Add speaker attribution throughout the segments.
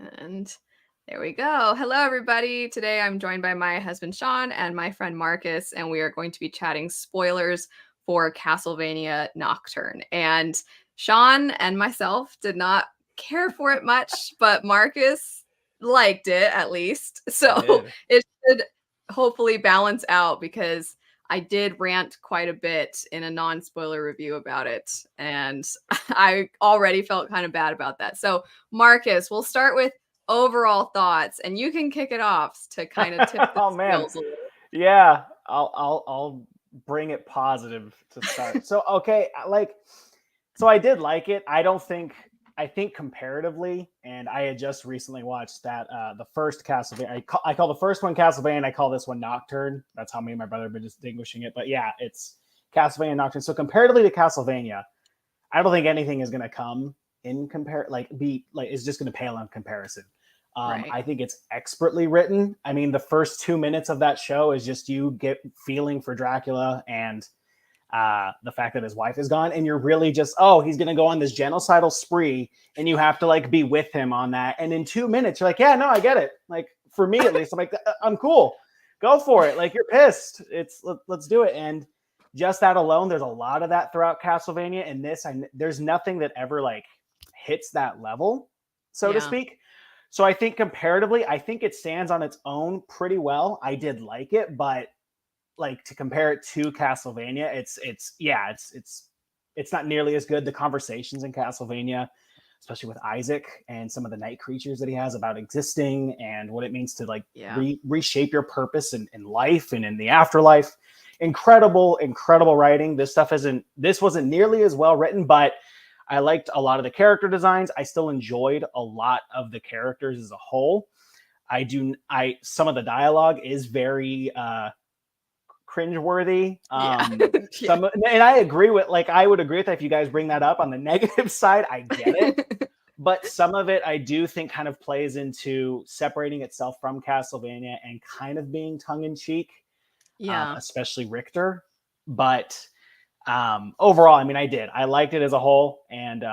Speaker 1: And there we go. Hello, everybody. Today I'm joined by my husband, Sean, and my friend, Marcus, and we are going to be chatting spoilers for Castlevania Nocturne. And Sean and myself did not care for it much, but Marcus liked it at least. So it should hopefully balance out because I did rant quite a bit in a non-spoiler review about it, and I already felt kind of bad about that. So, Marcus, we'll start with overall thoughts, and you can kick it off to kind of tip the
Speaker 2: Oh man,
Speaker 1: scales a little.
Speaker 2: yeah. I'll bring it positive to start. So okay, so I did like it. I think comparatively, and I had just recently watched that the first Castlevania. I call the first one Castlevania, and I call this one Nocturne. That's how me and my brother have been distinguishing it. But yeah, it's Castlevania Nocturne. So comparatively to Castlevania, I don't think anything is going to come in is just going to pale in comparison.
Speaker 1: Right.
Speaker 2: I think it's expertly written. I mean, the first 2 minutes of that show is just you get feeling for Dracula and the fact that his wife is gone, and you're really just, oh, he's going to go on this genocidal spree, and you have to like be with him on that. And in 2 minutes, you're like, yeah, no, I get it. Like for me at least, I'm like, I'm cool. Go for it. Like you're pissed. Let's do it. And just that alone, there's a lot of that throughout Castlevania. And there's nothing that ever like hits that level, so to speak. So I think comparatively, I think it stands on its own pretty well. I did like it, but like to compare it to Castlevania, it's not nearly as good. The conversations in Castlevania, especially with Isaac and some of the night creatures that he has about existing and what it means to like reshape your purpose in life and in the afterlife. Incredible writing. This wasn't nearly as well written, but I liked a lot of the character designs. I still enjoyed a lot of the characters as a whole. Some of the dialogue is very cringeworthy. And I agree with, like, I would agree with that if you guys bring that up on the negative side. I get it. But some of it I do think kind of plays into separating itself from Castlevania and kind of being tongue-in-cheek. Especially Richter. But overall, I mean, I liked it as a whole, and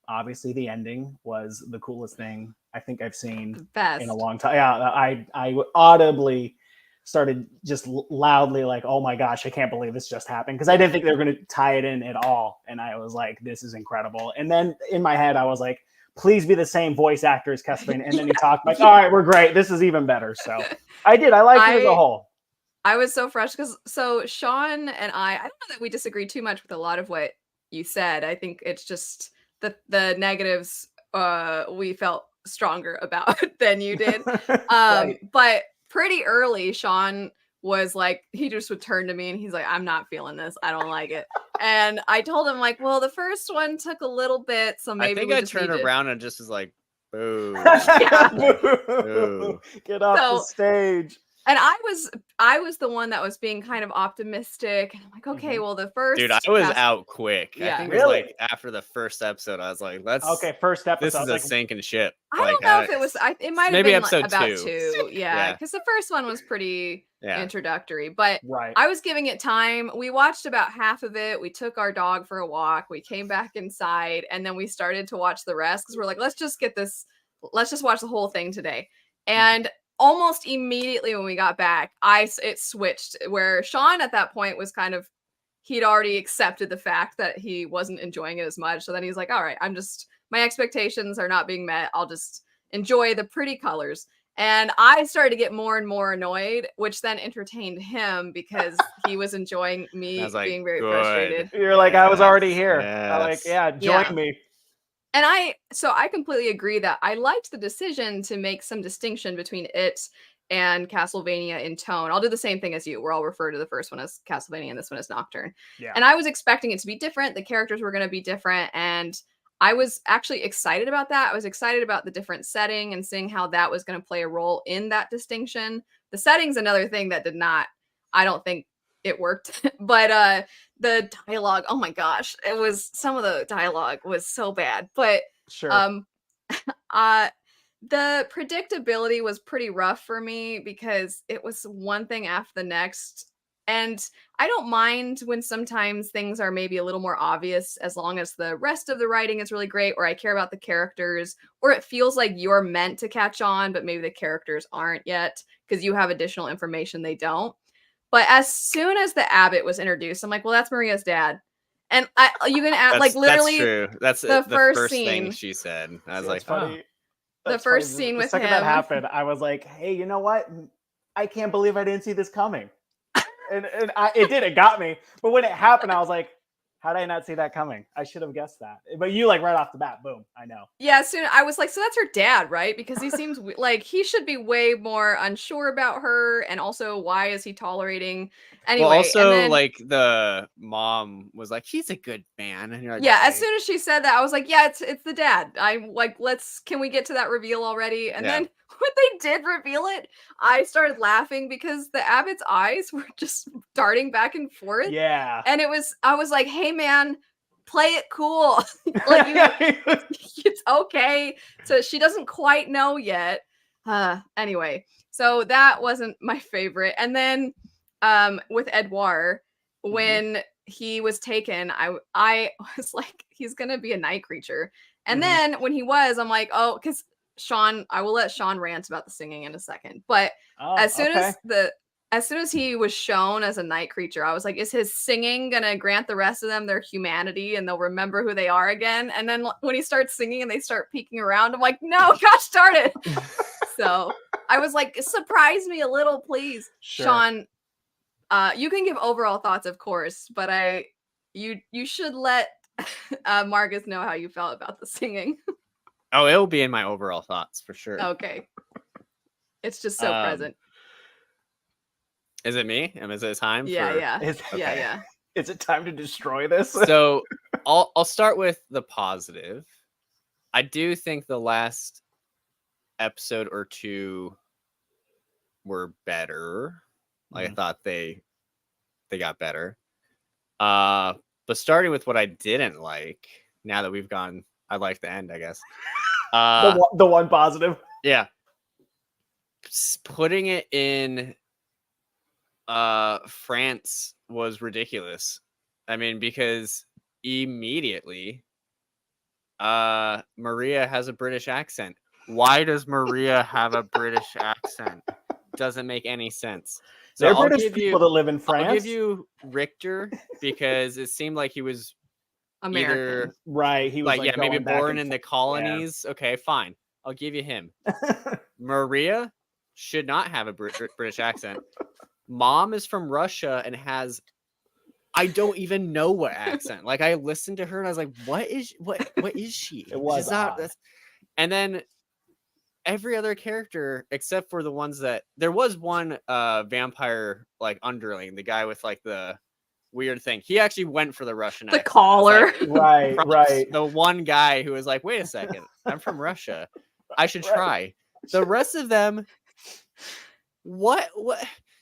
Speaker 2: obviously the ending was the coolest thing I think I've seen in a long time. Yeah, I audibly started just loudly like, oh my gosh, I can't believe this just happened, because I didn't think they were going to tie it in at all, and I was like, this is incredible. And then in my head I was like, please be the same voice actor as Castlevania. And then he talked like, all right, we're great, this is even better. So I liked it as a whole.
Speaker 1: I was so fresh because Sean and I don't know that we disagree too much with a lot of what you said. I think it's just the negatives we felt stronger about than you did.
Speaker 2: Right.
Speaker 1: But pretty early, Sean was like, he just would turn to me and he's like, I'm not feeling this. I don't like it. And I told him like, well, the first one took a little bit, so maybe
Speaker 3: I think I turned around and just was like, boo.
Speaker 2: Boo. Get off the stage.
Speaker 1: And I was the one that was being kind of optimistic. And I'm like, okay, well, the first...
Speaker 3: Dude, I was out quick.
Speaker 1: Yeah.
Speaker 3: I think it was like after the first episode, I was like,
Speaker 2: first episode.
Speaker 3: This is a sinking ship.
Speaker 1: I don't know if it was... it might have
Speaker 3: maybe
Speaker 1: been
Speaker 3: episode
Speaker 1: about
Speaker 3: 2.
Speaker 1: 2. Yeah, because the first one was pretty introductory. But I was giving it time. We watched about half of it. We took our dog for a walk. We came back inside. And then we started to watch the rest because we're like, let's just watch the whole thing today. And almost immediately when we got back, it switched, where Sean at that point was kind of, he'd already accepted the fact that he wasn't enjoying it as much. So then he's like, all right, my expectations are not being met. I'll just enjoy the pretty colors. And I started to get more and more annoyed, which then entertained him because he was enjoying me being very frustrated.
Speaker 2: You're like, I was already here. Join me.
Speaker 1: And I completely agree that I liked the decision to make some distinction between it and Castlevania in tone. I'll do the same thing as you, where I'll refer to the first one as Castlevania and this one as Nocturne. Yeah. And I was expecting it to be different. The characters were going to be different. And I was actually excited about that. I was excited about the different setting and seeing how that was going to play a role in that distinction. The setting's another thing that I don't think it worked. But the dialogue, oh my gosh, some of the dialogue was so bad. But the predictability was pretty rough for me because it was one thing after the next. And I don't mind when sometimes things are maybe a little more obvious as long as the rest of the writing is really great, or I care about the characters, or it feels like you're meant to catch on, but maybe the characters aren't yet because you have additional information they don't. But as soon as the abbot was introduced, I'm like, well, that's Maria's dad. And you can add like literally
Speaker 3: that's true. That's
Speaker 1: the
Speaker 3: first
Speaker 1: scene
Speaker 3: thing she said. I was like,
Speaker 2: funny.
Speaker 1: The first scene with him.
Speaker 2: The second that happened, I was like, hey, you know what? I can't believe I didn't see this coming. And it got me. But when it happened, I was like, how did I not see that coming? I should have guessed that. But you like right off the bat, boom, I know.
Speaker 1: Yeah, soon I was like, so that's her dad, right? Because he seems like he should be way more unsure about her, and also why is he tolerating? Anyway,
Speaker 3: well, also
Speaker 1: and then,
Speaker 3: like the mom was like, he's a good man, and you're like,
Speaker 1: yeah. As soon as she said that, I was like, yeah, it's the dad. I'm like, can we get to that reveal already? And then when they did reveal it, I started laughing because the abbot's eyes were just darting back and forth.
Speaker 2: Yeah,
Speaker 1: and I was like, hey man, play it cool. Like it's okay. So she doesn't quite know yet. Anyway, so that wasn't my favorite. And then with Edouard, when he was taken, I was like, he's gonna be a night creature. And then when he was, I'm like, oh, because Sean, I will let Sean rant about the singing in a second. But as soon as he was shown as a night creature, I was like, is his singing gonna grant the rest of them their humanity and they'll remember who they are again? And then when he starts singing and they start peeking around, I'm like, no, gosh darn it. So I was like, surprise me a little, please. Sure. Sean, you can give overall thoughts, of course, but you should let Marcus know how you felt about the singing.
Speaker 3: Oh, it'll be in my overall thoughts for sure.
Speaker 1: Okay. It's just so present.
Speaker 3: Is it me? Is it time?
Speaker 1: Yeah.
Speaker 2: Yeah. Is it time to destroy this?
Speaker 3: So I'll start with the positive. I do think the last episode or two were better. Like I thought they got better. But starting with what I didn't like, now that we've gone, I like the end, I guess.
Speaker 2: The one positive.
Speaker 3: Yeah. Putting it in France was ridiculous. I mean, because immediately Maria has a British accent. Why does Maria have a British accent? Doesn't make any sense. So
Speaker 2: They're British people that live in France.
Speaker 3: I'll give you Richter because it seemed like he was
Speaker 1: American.
Speaker 2: Right. He was like
Speaker 3: maybe born in the colonies. Yeah. Okay, fine. I'll give you him. Maria should not have a British accent. Mom is from Russia and has, I don't even know what accent. Like I listened to her and I was like, what is she?
Speaker 2: It was odd.
Speaker 3: And then every other character except for the ones that there was one vampire like underling, the guy with like the weird thing. He actually went for the Russian accent.
Speaker 1: Caller.
Speaker 2: Like, right.
Speaker 3: The one guy who was like, wait a second, I'm from Russia. I should try. The rest of them, what?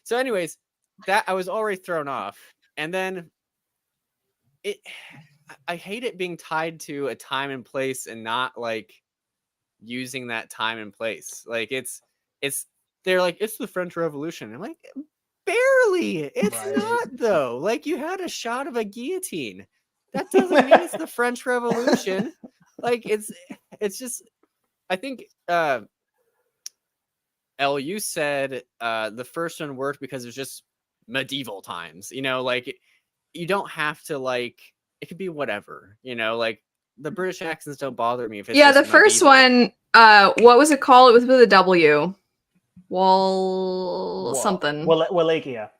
Speaker 3: So anyways, that I was already thrown off. And then I hate it being tied to a time and place and not like using that time and place. Like they're like, it's the French Revolution. I'm like, barely. It's not though. Like you had a shot of a guillotine. That doesn't mean it's the French Revolution. Like it's just, I think you said the first one worked because it's just medieval times, you know, like you don't have to like, it could be whatever, you know, like the British accents don't bother me if it's
Speaker 1: the first one, what was it called? It was with a W. Something.
Speaker 2: Wallachia.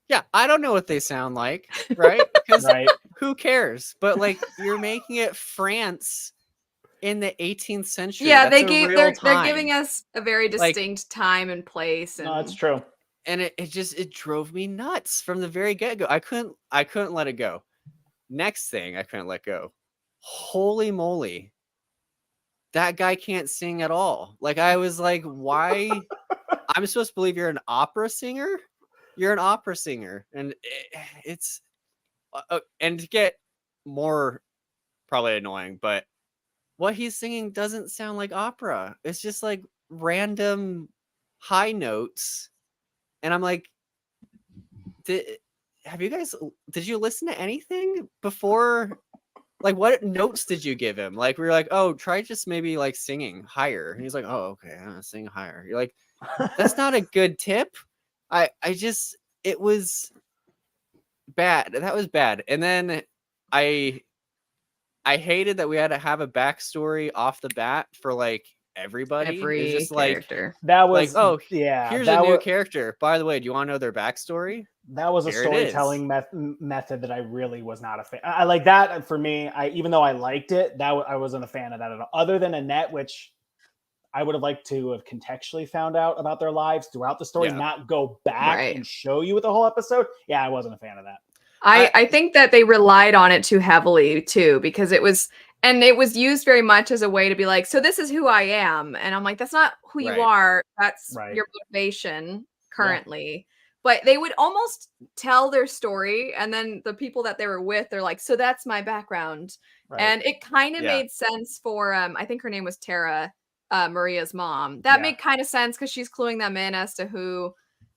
Speaker 3: Yeah, I don't know what they sound like, right? Because who cares? But like you're making it France in the 18th century.
Speaker 1: Yeah, they're giving us a very distinct time and place. And...
Speaker 2: No, that's true.
Speaker 3: And it drove me nuts from the very get-go. I couldn't let it go. Next thing I couldn't let go. Holy moly. That guy can't sing at all. Like I was like, why? I'm supposed to believe you're an opera singer? You're an opera singer. And it's and to get more probably annoying, but what he's singing doesn't sound like opera. It's just like random high notes. And I'm like, have you guys, did you listen to anything before? Like, what notes did you give him? Like, we were like, oh, try just maybe like singing higher. And he's like, oh, okay, I'm gonna sing higher. You're like, that's not a good tip. It was bad. That was bad. And then I hated that we had to have a backstory off the bat for like everybody.
Speaker 1: Every
Speaker 3: it's just
Speaker 1: character.
Speaker 3: Like,
Speaker 2: that was
Speaker 3: like, oh
Speaker 2: yeah,
Speaker 3: here's a new character. By the way, do you want to know their backstory?
Speaker 2: That was a storytelling method that I really was not a fan. I like that for me. Even though I liked it, I wasn't a fan of that at all. Other than Annette, which I would have liked to have contextually found out about their lives throughout the story, not go back and show you with the whole episode. Yeah, I wasn't a fan of that.
Speaker 1: I think that they relied on it too heavily too, because it was used very much as a way to be like, so this is who I am. And I'm like, that's not who you are. That's your motivation currently. Yeah. But they would almost tell their story, and then the people that they were with, they're like, so that's my background. Right. And it kind of made sense for, I think her name was Tara, Maria's mom. That made kind of sense because she's cluing them in as to who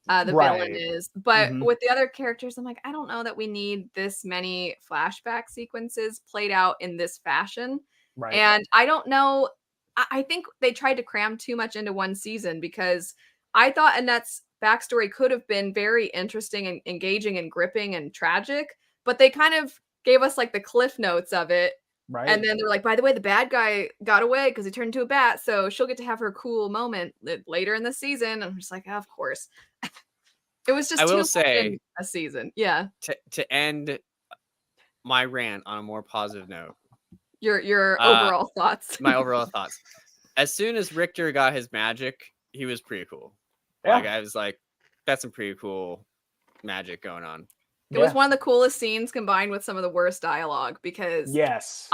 Speaker 1: the villain is. But with the other characters, I'm like, I don't know that we need this many flashback sequences played out in this fashion. Right. And I don't know. I think they tried to cram too much into one season, because I thought Annette's backstory could have been very interesting and engaging and gripping and tragic, but they kind of gave us like the cliff notes of it. Right. And then they're like, by the way, the bad guy got away because he turned into a bat, so she'll get to have her cool moment later in the season. And I'm just like, oh, of course. It was just, I will say, a season. Yeah.
Speaker 3: To end my rant on a more positive note.
Speaker 1: Your overall thoughts.
Speaker 3: My overall thoughts. As soon as Richter got his magic, he was pretty cool. Yeah. Like, I was like, that's some pretty cool magic going on.
Speaker 1: It was one of the coolest scenes combined with some of the worst dialogue, because because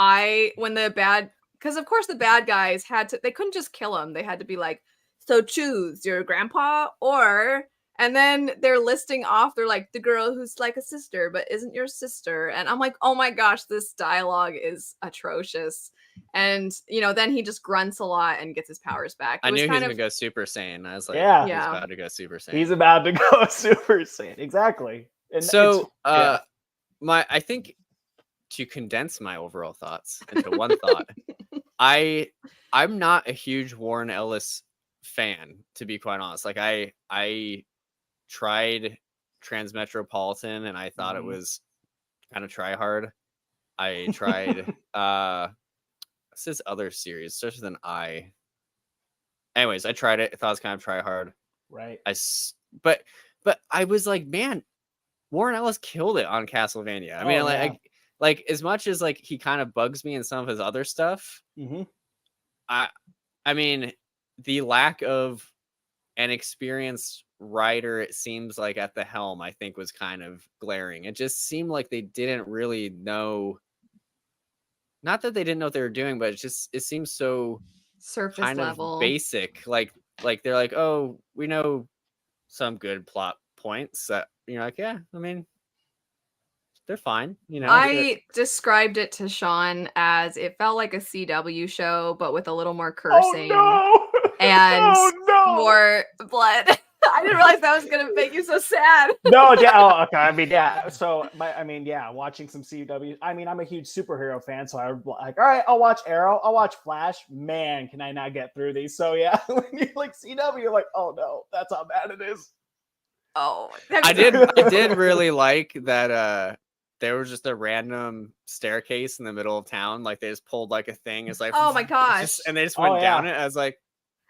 Speaker 1: of course the bad guys they couldn't just kill him. They had to be like, so choose your grandpa or, and then they're listing off, they're like, the girl who's like a sister but isn't your sister. And I'm like, oh my gosh, this dialogue is atrocious. And then he just grunts a lot and gets his powers back.
Speaker 3: I knew he was gonna go Super Saiyan. I was like, he's about to go Super Saiyan.
Speaker 2: He's about to go Super Saiyan. Exactly. And
Speaker 3: so I think, to condense my overall thoughts into one thought, I'm not a huge Warren Ellis fan, to be quite honest. Like, I tried Transmetropolitan and I thought it was kind of try hard. I tried what's this other series? Starts with an I. Anyways, I tried it. I thought it was kind of try hard.
Speaker 2: Right.
Speaker 3: But I was like, man, Warren Ellis killed it on Castlevania. I mean, like as much as like he kind of bugs me in some of his other stuff. I mean, the lack of an experienced writer, it seems like, at the helm, I think was kind of glaring. It just seemed like they didn't really know. Not that they didn't know what they were doing, but it seems so
Speaker 1: surface
Speaker 3: kind
Speaker 1: level,
Speaker 3: of basic. Like they're like, oh, we know some good plot points that you're like, yeah, I mean, they're fine.
Speaker 1: I described it to Sean as it felt like a CW show, but with a little more cursing and more blood. I didn't realize that was gonna make you so sad.
Speaker 2: No, yeah, okay. I mean, yeah. So, watching some CW. I mean, I'm a huge superhero fan, so I was like, all right, I'll watch Arrow, I'll watch Flash. Man, can I not get through these? So yeah, when you like CW, you're like, oh no, that's how bad it is.
Speaker 1: Oh,
Speaker 3: I did really like that. There was just a random staircase in the middle of town. Like, they just pulled like a thing. It's like,
Speaker 1: oh my gosh,
Speaker 3: and they just went down it. I was like,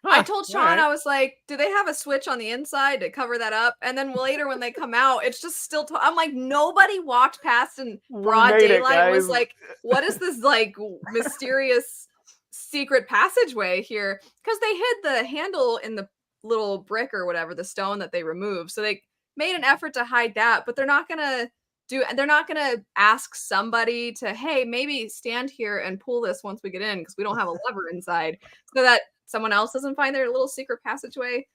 Speaker 1: I told Sean, I was like, do they have a switch on the inside to cover that up? And then later when they come out, it's just still, I'm like, nobody walked past in broad daylight and was like, what is this like mysterious secret passageway here? Because they hid the handle in the little brick or whatever, the stone that they removed. So they made an effort to hide that, but they're not going to ask somebody to, hey, maybe stand here and pull this once we get in, because we don't have a lever inside, so that someone else doesn't find their little secret passageway.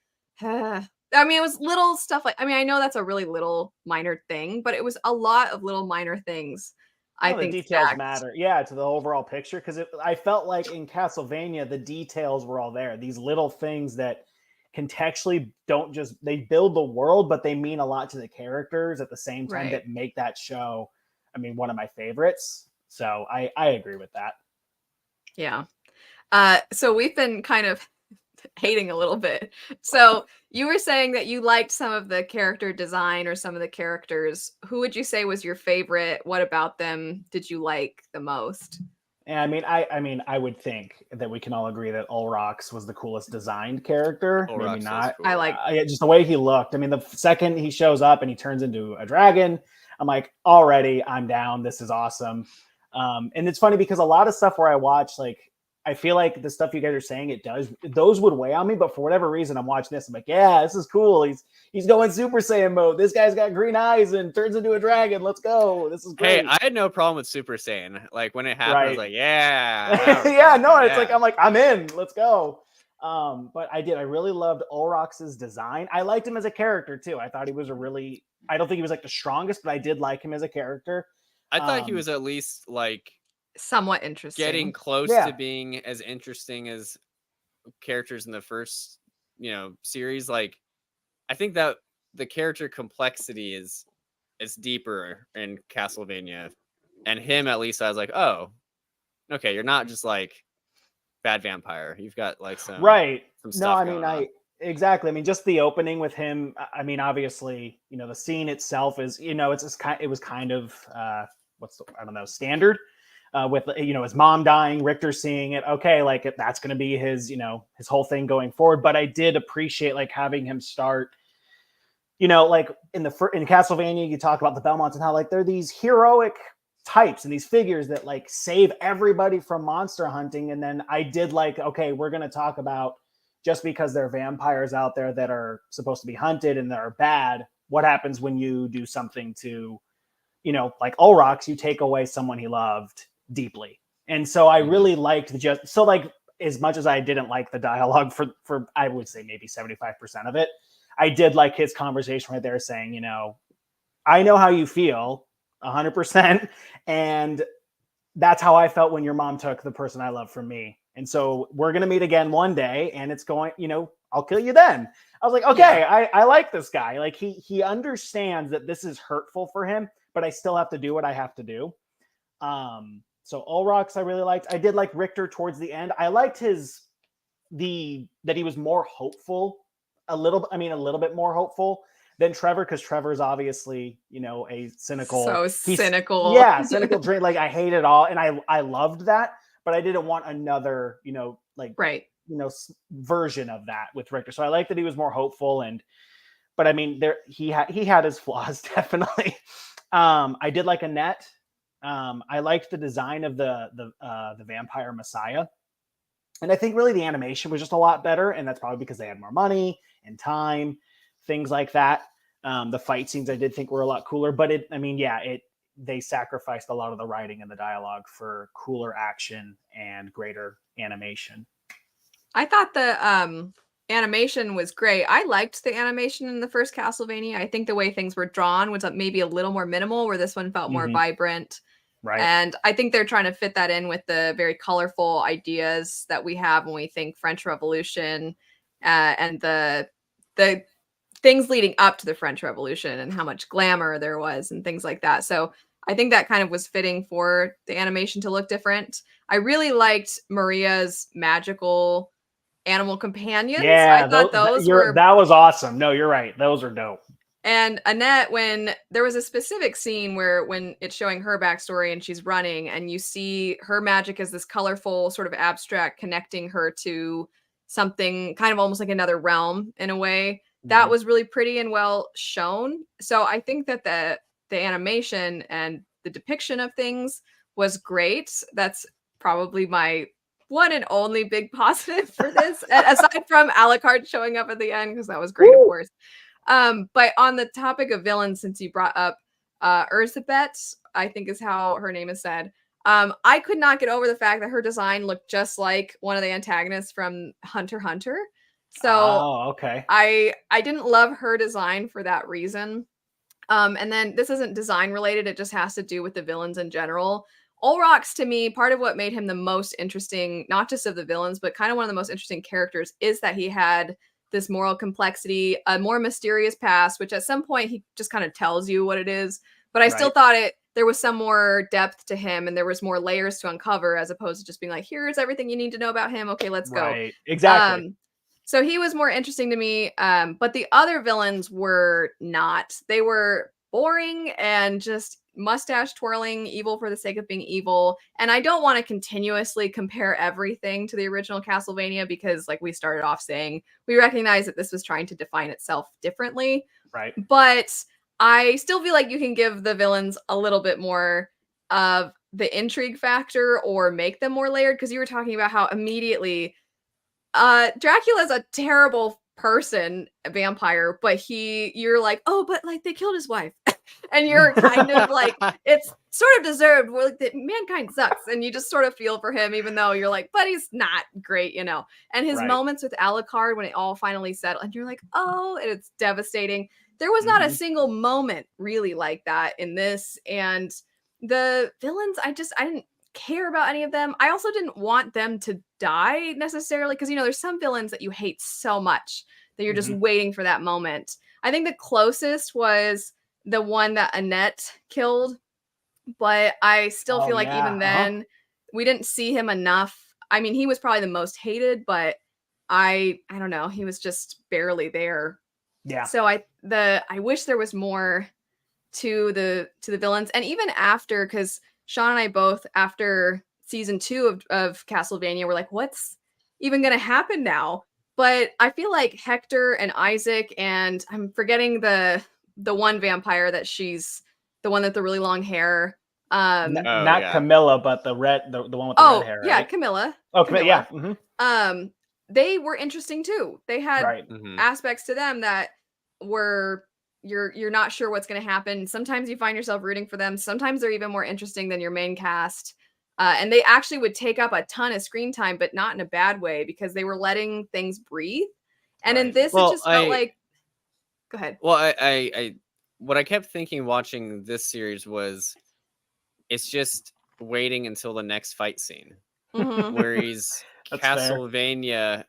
Speaker 1: I mean, it was little stuff like, I know that's a really little minor thing, but it was a lot of little minor things. I think
Speaker 2: the details matter. Yeah, to the overall picture, because I felt like in Castlevania, the details were all there. These little things that contextually they build the world, but they mean a lot to the characters at the same time that make that show, I mean, one of my favorites. So I agree with that.
Speaker 1: Yeah. So we've been kind of hating a little bit. So you were saying that you liked some of the character design or some of the characters. Who would you say was your favorite? What about them did you like the most?
Speaker 2: Yeah, I mean, I would think that we can all agree that Ulrox was the coolest designed character.
Speaker 3: Ulrox
Speaker 2: maybe not.
Speaker 3: Cool.
Speaker 1: I like
Speaker 2: just the way he looked. I mean, the second he shows up and he turns into a dragon, I'm like, already, I'm down. This is awesome. And it's funny because a lot of stuff where I watch, like, I feel like the stuff you guys are saying, those would weigh on me, but for whatever reason, I'm watching this. I'm like, yeah, this is cool. He's going Super Saiyan mode. This guy's got green eyes and turns into a dragon. Let's go. This is great.
Speaker 3: Hey, I had no problem with Super Saiyan. Like when it happened, I was like, yeah.
Speaker 2: Yeah, no, it's like, I'm in. Let's go. But I really loved Ulrox's design. I liked him as a character too. I thought he was I don't think he was like the strongest, but I did like him as a character.
Speaker 3: I thought he was at least like
Speaker 1: somewhat interesting,
Speaker 3: getting close to being as interesting as characters in the first, series. Like, I think that the character complexity is deeper in Castlevania, and him at least I was like, oh, okay, you're not just like bad vampire. You've got like some some stuff.
Speaker 2: No, I mean, exactly. I mean, just the opening with him. I mean, obviously, the scene itself is, it was kind of standard. With his mom dying, Richter seeing it, okay, like that's going to be his his whole thing going forward. But I did appreciate like having him start, like in Castlevania, you talk about the Belmonts and how like they're these heroic types and these figures that like save everybody from monster hunting. And then I did like, okay, we're going to talk about just because there are vampires out there that are supposed to be hunted and that are bad, what happens when you do something to, like Ulrox, you take away someone he loved deeply. And so I really liked as much as I didn't like the dialogue for I would say maybe 75% of it, I did like his conversation right there saying, I know how you feel 100%. And that's how I felt when your mom took the person I love from me. And so we're going to meet again one day and it's going, I'll kill you then. I was like, okay, I like this guy. Like he understands that this is hurtful for him, but I still have to do what I have to do. So Ulrox, I really liked. I did like Richter towards the end. I liked that he was more hopeful, a little bit more hopeful than Trevor, because Trevor's obviously, a cynical.
Speaker 1: Cynical.
Speaker 2: Yeah, cynical dream. Like I hate it all. And I loved that, but I didn't want another, version of that with Richter. So I like that he was more hopeful but I mean, he had his flaws, definitely. I did like Annette. I liked the design of the vampire messiah. And I think really the animation was just a lot better. And that's probably because they had more money and time, things like that. The fight scenes I did think were a lot cooler, but they sacrificed a lot of the writing and the dialogue for cooler action and greater animation.
Speaker 1: I thought the animation was great. I liked the animation in the first Castlevania. I think the way things were drawn was maybe a little more minimal, where this one felt more vibrant.
Speaker 2: Right.
Speaker 1: And I think they're trying to fit that in with the very colorful ideas that we have when we think French Revolution, and the things leading up to the French Revolution and how much glamour there was and things like that. So I think that kind of was fitting for the animation to look different. I really liked Maria's magical animal companions.
Speaker 2: Yeah,
Speaker 1: I thought
Speaker 2: that was awesome. No, you're right. Those are dope.
Speaker 1: And Annette, when there was a specific scene when it's showing her backstory and she's running and you see her magic as this colorful sort of abstract connecting her to something kind of almost like another realm in a way, that was really pretty and well shown. So I think that the animation and the depiction of things was great. That's probably my one and only big positive for this, aside from Alucard showing up at the end, because that was great, of course. But on the topic of villains, since you brought up Erzsébet, I think is how her name is said, I could not get over the fact that her design looked just like one of the antagonists from Hunter x Hunter. So
Speaker 2: okay.
Speaker 1: I didn't love her design for that reason. And then this isn't design related, it just has to do with the villains in general. Ulrox, to me, part of what made him the most interesting, not just of the villains, but kind of one of the most interesting characters, is that he had this moral complexity, a more mysterious past, which at some point he just kind of tells you what it is. But I still thought there was some more depth to him and there was more layers to uncover as opposed to just being like, here's everything you need to know about him. Okay, let's go.
Speaker 2: Right, exactly.
Speaker 1: So he was more interesting to me. But the other villains were not. They were boring and just mustache twirling, evil for the sake of being evil. And I don't want to continuously compare everything to the original Castlevania because, like we started off saying, we recognize that this was trying to define itself differently.
Speaker 2: Right.
Speaker 1: But I still feel like you can give the villains a little bit more of the intrigue factor or make them more layered, because you were talking about how immediately Dracula's a terrible person, a vampire, but you're like, oh, but like they killed his wife. And you're kind of like, it's sort of deserved. Like, that mankind sucks. And you just sort of feel for him, even though you're like, but he's not great, you know. And his moments with Alucard when it all finally settled, and you're like, oh, and it's devastating. There was not a single moment really like that in this. And the villains, I didn't care about any of them. I also didn't want them to die necessarily, because, you know, there's some villains that you hate so much that you're just waiting for that moment. I think the closest was the one that Annette killed, but I still feel like even then we didn't see him enough. I mean, he was probably the most hated, but I don't know, he was just barely there.
Speaker 2: Yeah.
Speaker 1: So I wish there was more to the villains. And even after, because Sean and I both, after season 2 of Castlevania, were like, what's even gonna happen now? But I feel like Hector and Isaac, and I'm forgetting the one vampire that she's the one with the really long hair.
Speaker 2: Not Camilla, but the one with the red hair.
Speaker 1: Yeah,
Speaker 2: right?
Speaker 1: Camilla.
Speaker 2: Oh, Camilla. Yeah.
Speaker 1: They were interesting too. They had aspects to them that were you're not sure what's going to happen. Sometimes you find yourself rooting for them. Sometimes they're even more interesting than your main cast. And they actually would take up a ton of screen time, but not in a bad way, because they were letting things breathe. And in this, it just felt like. Go ahead.
Speaker 3: Well, I what I kept thinking watching this series was, it's just waiting until the next fight scene. Whereas Castlevania, fair.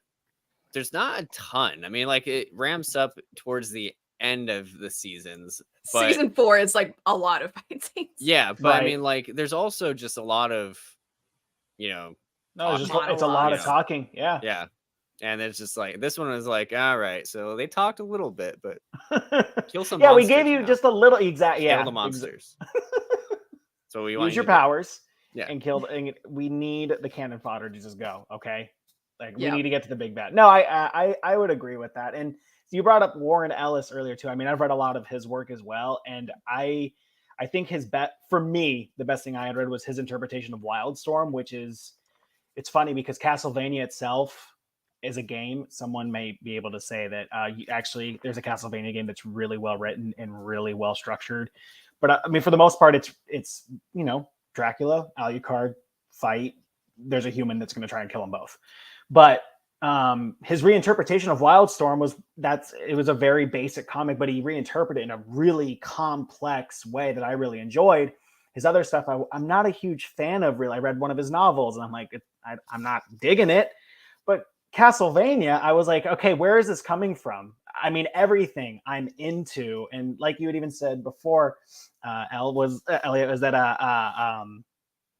Speaker 3: There's not a ton. I mean, like, it ramps up towards the end of the seasons. But
Speaker 1: season 4 is like a lot of fight scenes.
Speaker 3: Yeah, but I mean, like, there's also just a lot of, you know,
Speaker 2: it's a lot of talking. Yeah.
Speaker 3: Yeah. And it's just like, this one was like, all right, so they talked a little bit, but kill some monsters.
Speaker 2: We gave you just a little
Speaker 3: kill the monsters. So we want
Speaker 2: use your powers.
Speaker 3: Yeah.
Speaker 2: And we need the cannon fodder to just go. Okay. Like, we need to get to the big bad. No, I would agree with that. And you brought up Warren Ellis earlier too. I mean, I've read a lot of his work as well. And I think for me, the best thing I had read was his interpretation of Wildstorm, which is, it's funny because Castlevania itself is a game. Someone may be able to say that actually there's a Castlevania game that's really well written and really well structured. But I mean, for the most part, it's you know, Dracula, Alucard, fight. There's a human that's going to try and kill them both. But his reinterpretation of Wildstorm was a very basic comic, but he reinterpreted it in a really complex way that I really enjoyed. His other stuff, I'm not a huge fan of. Really, I read one of his novels, and I'm like, I'm not digging it. But Castlevania, I was like, okay, where is this coming from? I mean, everything I'm into, and like you had even said before, Elliot, was that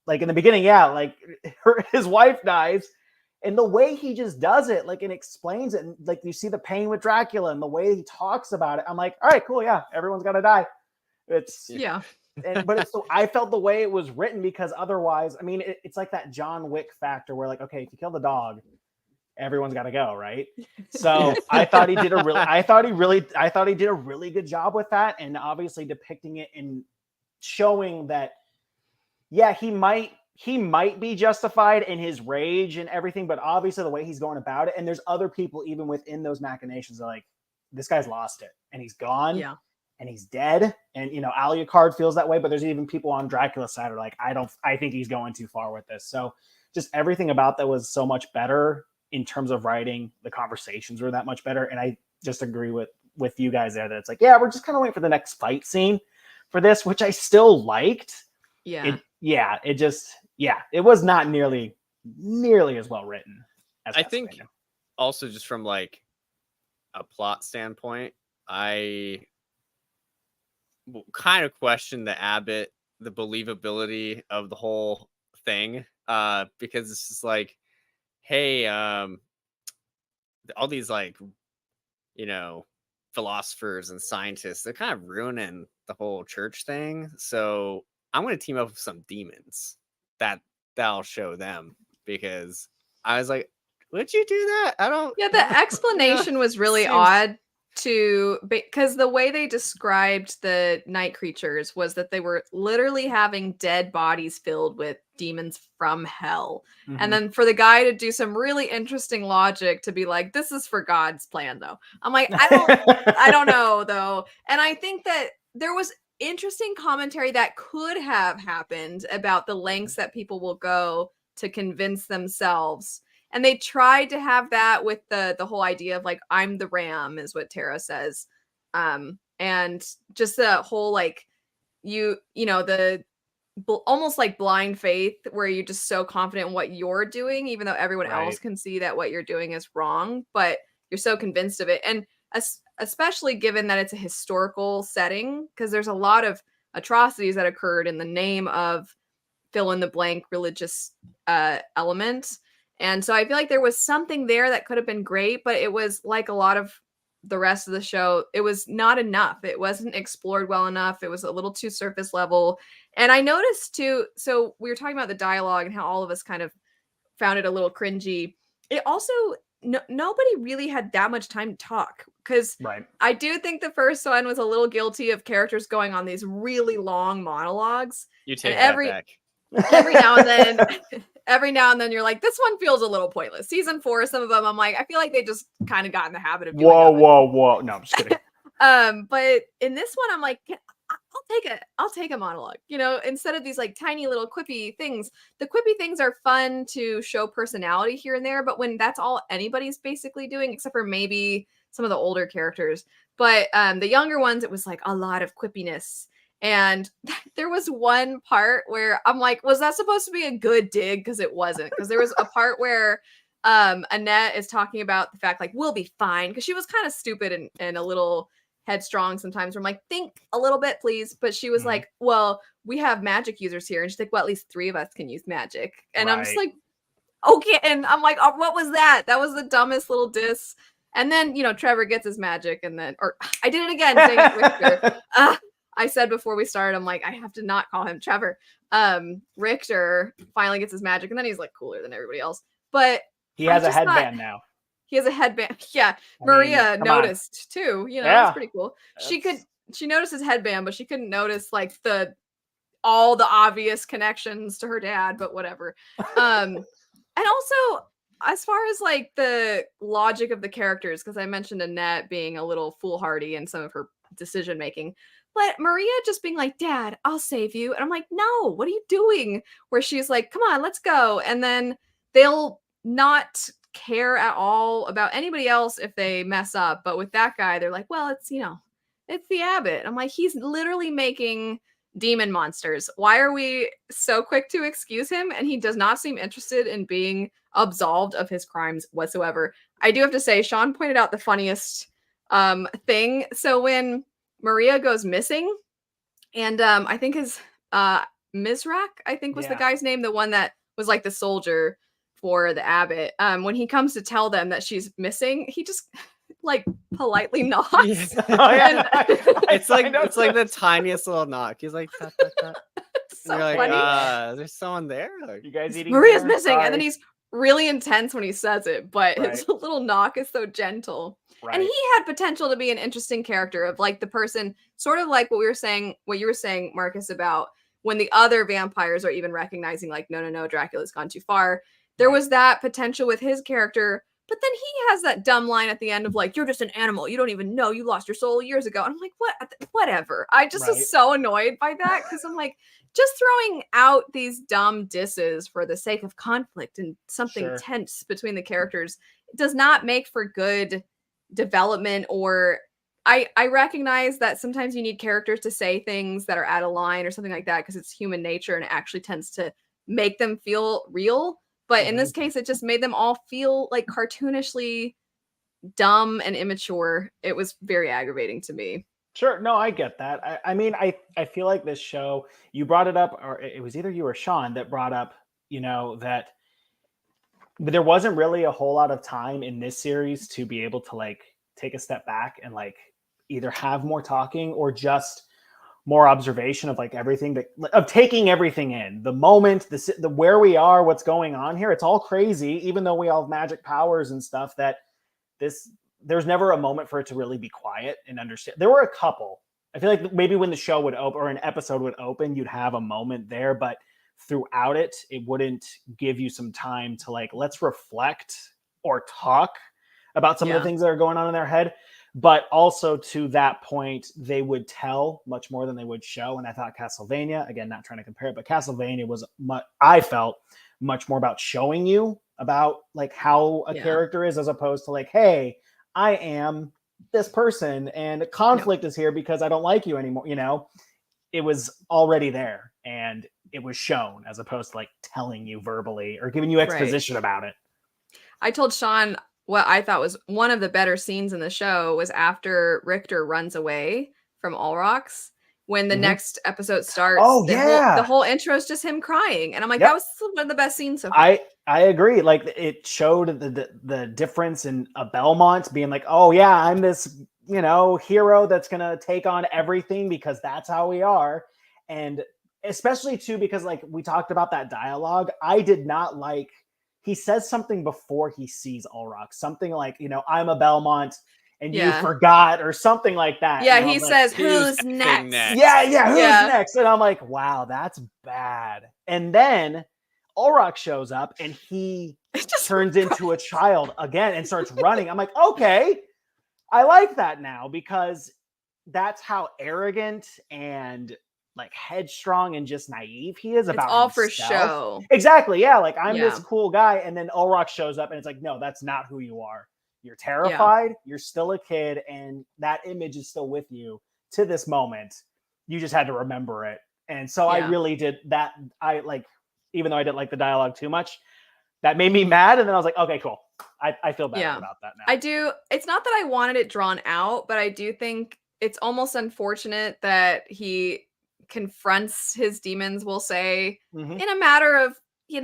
Speaker 2: like in the beginning, like his wife dies, and the way he just does it, like, and explains it, and like you see the pain with Dracula, and the way he talks about it, I'm like, all right, cool, yeah, everyone's got to die. It's but I felt the way it was written, because otherwise, I mean, it's like that John Wick factor where, like, okay, if you kill the dog, everyone's got to go, right? So I thought he did a really good job with that, and obviously depicting it and showing that, yeah, he might be justified in his rage and everything, but obviously the way he's going about it, and there's other people even within those machinations that are like, this guy's lost it and he's gone.
Speaker 1: Yeah.
Speaker 2: And he's dead. And, you know, Alucard feels that way, but there's even people on Dracula's side are like, I think he's going too far with this. So just everything about that was so much better in terms of writing. The conversations were that much better. And I just agree with you guys there that it's like, yeah, we're just kind of waiting for the next fight scene for this, which I still liked.
Speaker 1: Yeah.
Speaker 2: It was not nearly as well written as
Speaker 3: I think also just from like a plot standpoint, I kind of question the believability of the whole thing, because it's just like, hey, all these like, philosophers and scientists, they're kind of ruining the whole church thing. So I'm going to team up with some demons that'll show them, because I was like, would you do that? I don't.
Speaker 1: Yeah, the explanation was really odd because the way they described the night creatures was that they were literally having dead bodies filled with demons from hell. Mm-hmm. And then for the guy to do some really interesting logic to be like, this is for God's plan, though. I'm like, I don't know, though. And I think that there was interesting commentary that could have happened about the lengths that people will go to convince themselves. And they tried to have that with the whole idea of like, I'm the ram is what Tara says. And just the whole, like, the almost like blind faith where you're just so confident in what you're doing, even though everyone else can see that what you're doing is wrong, but you're so convinced of it. And especially given that it's a historical setting, because there's a lot of atrocities that occurred in the name of fill in the blank religious element. And so I feel like there was something there that could have been great, but it was like a lot of the rest of the show, it was not enough. It wasn't explored well enough. It was a little too surface level. And I noticed too, so we were talking about the dialogue and how all of us kind of found it a little cringy. It also, nobody really had that much time to talk, because I do think the first one was a little guilty of characters going on these really long monologues.
Speaker 3: You take that back.
Speaker 1: Every now and then you're like, this one feels a little pointless. Season 4, some of them I'm like, I feel like they just kind of got in the habit of doing
Speaker 2: whoa. No, I'm just kidding.
Speaker 1: But in this one, I'm like, I'll take a monologue, instead of these like tiny little quippy things. The quippy things are fun to show personality here and there, but when that's all anybody's basically doing, except for maybe some of the older characters, but the younger ones, it was like a lot of quippiness. And there was one part where I'm like, was that supposed to be a good dig? Because it wasn't. Because there was a part where Annette is talking about the fact, like, we'll be fine. Because she was kind of stupid and a little headstrong sometimes. Where I'm like, think a little bit, please. But she was like, well, we have magic users here. And she's like, well, at least 3 of us can use magic. And I'm just like, okay. And I'm like, oh, what was that? That was the dumbest little diss. And then, Trevor gets his magic. And then, or I did it again. Dang it, Richter. I said before we started, I'm like, I have to not call him Trevor. Richter finally gets his magic, and then he's like cooler than everybody else. But
Speaker 2: he has a headband now.
Speaker 1: He has a headband. Yeah. Maria noticed too. It's pretty cool. She noticed his headband, but she couldn't notice like all the obvious connections to her dad, but whatever. And also, as far as like the logic of the characters, because I mentioned Annette being a little foolhardy in some of her decision making. But Maria just being like, Dad, I'll save you. And I'm like, no, what are you doing? Where she's like, come on, let's go. And then they'll not care at all about anybody else if they mess up. But with that guy, they're like, well, it's the abbot. I'm like, he's literally making demon monsters. Why are we so quick to excuse him? And he does not seem interested in being absolved of his crimes whatsoever. I do have to say, Sean pointed out the funniest thing. So when Maria goes missing, and I think his Mizrak, I think was the guy's name, the one that was like the soldier for the abbot. When he comes to tell them that she's missing, he just like politely knocks.
Speaker 3: It's like the tiniest little knock. He's like, tap, tap, tap.
Speaker 1: So
Speaker 3: you're
Speaker 1: funny.
Speaker 3: Like, there's someone there. Like,
Speaker 2: you guys eating?
Speaker 1: Maria's missing, and then he's really intense when he says it, but his little knock is so gentle. Right. And he had potential to be an interesting character of like the person, sort of like what you were saying, Marcus, about when the other vampires are even recognizing like, no, Dracula's gone too far. There was that potential with his character, but then he has that dumb line at the end of like, you're just an animal. You don't even know you lost your soul years ago. And I'm like, whatever. I just was so annoyed by that because I'm like, just throwing out these dumb disses for the sake of conflict and something tense between the characters does not make for good development. Or I recognize that sometimes you need characters to say things that are out of line or something like that because it's human nature and it actually tends to make them feel real. But in this case, it just made them all feel like cartoonishly dumb and immature. It was very aggravating to me.
Speaker 2: Sure. No, I get that. I mean, I feel like this show, you brought it up, or it was either you or Sean that brought up, that there wasn't really a whole lot of time in this series to be able to like take a step back and like either have more talking or just more observation of like everything of taking everything in the moment, the where we are, what's going on here. It's all crazy, even though we all have magic powers and stuff, that there's never a moment for it to really be quiet and understand. There were a couple. I feel like maybe when the show would open or an episode would open, you'd have a moment there, but throughout it wouldn't give you some time to like, let's reflect or talk about some of the things that are going on in their head. But also to that point, they would tell much more than they would show. And I thought Castlevania, again, not trying to compare it, but Castlevania was I felt much more about showing you about like how a character is, as opposed to like, hey, I am this person and conflict is here because I don't like you anymore. It was already there and it was shown, as opposed to like telling you verbally or giving you exposition about it.
Speaker 1: I told Sean what I thought was one of the better scenes in the show was after Richter runs away from Allrox. When the next episode starts, the whole intro is just him crying. And I'm like, that was one of the best scenes so far.
Speaker 2: I agree. Like, it showed the difference in a Belmont being like, oh yeah, I'm this, hero that's going to take on everything because that's how we are. And especially too, because like we talked about that dialogue, I did not like, he says something before he sees Allrox, something like, I'm a Belmont and you forgot, or something like that.
Speaker 1: Yeah, he says, who's next?
Speaker 2: Yeah, who's next? And I'm like, wow, that's bad. And then Allrox shows up and he turns into a child again and starts running. I'm like, okay, I like that now, because that's how arrogant and like headstrong and just naive he is about
Speaker 1: all
Speaker 2: himself.
Speaker 1: For show.
Speaker 2: Exactly. Yeah. Like, I'm this cool guy. And then Allrox shows up and it's like, no, that's not who you are. You're terrified. You're still a kid. And that image is still with you to this moment. You just had to remember it. And so I really did that. Even though I didn't like the dialogue too much, that made me mad. And then I was like, okay, cool. I feel better about that now.
Speaker 1: I do. It's not that I wanted it drawn out, but I do think it's almost unfortunate that he confronts his demons, we'll say, in a matter of, I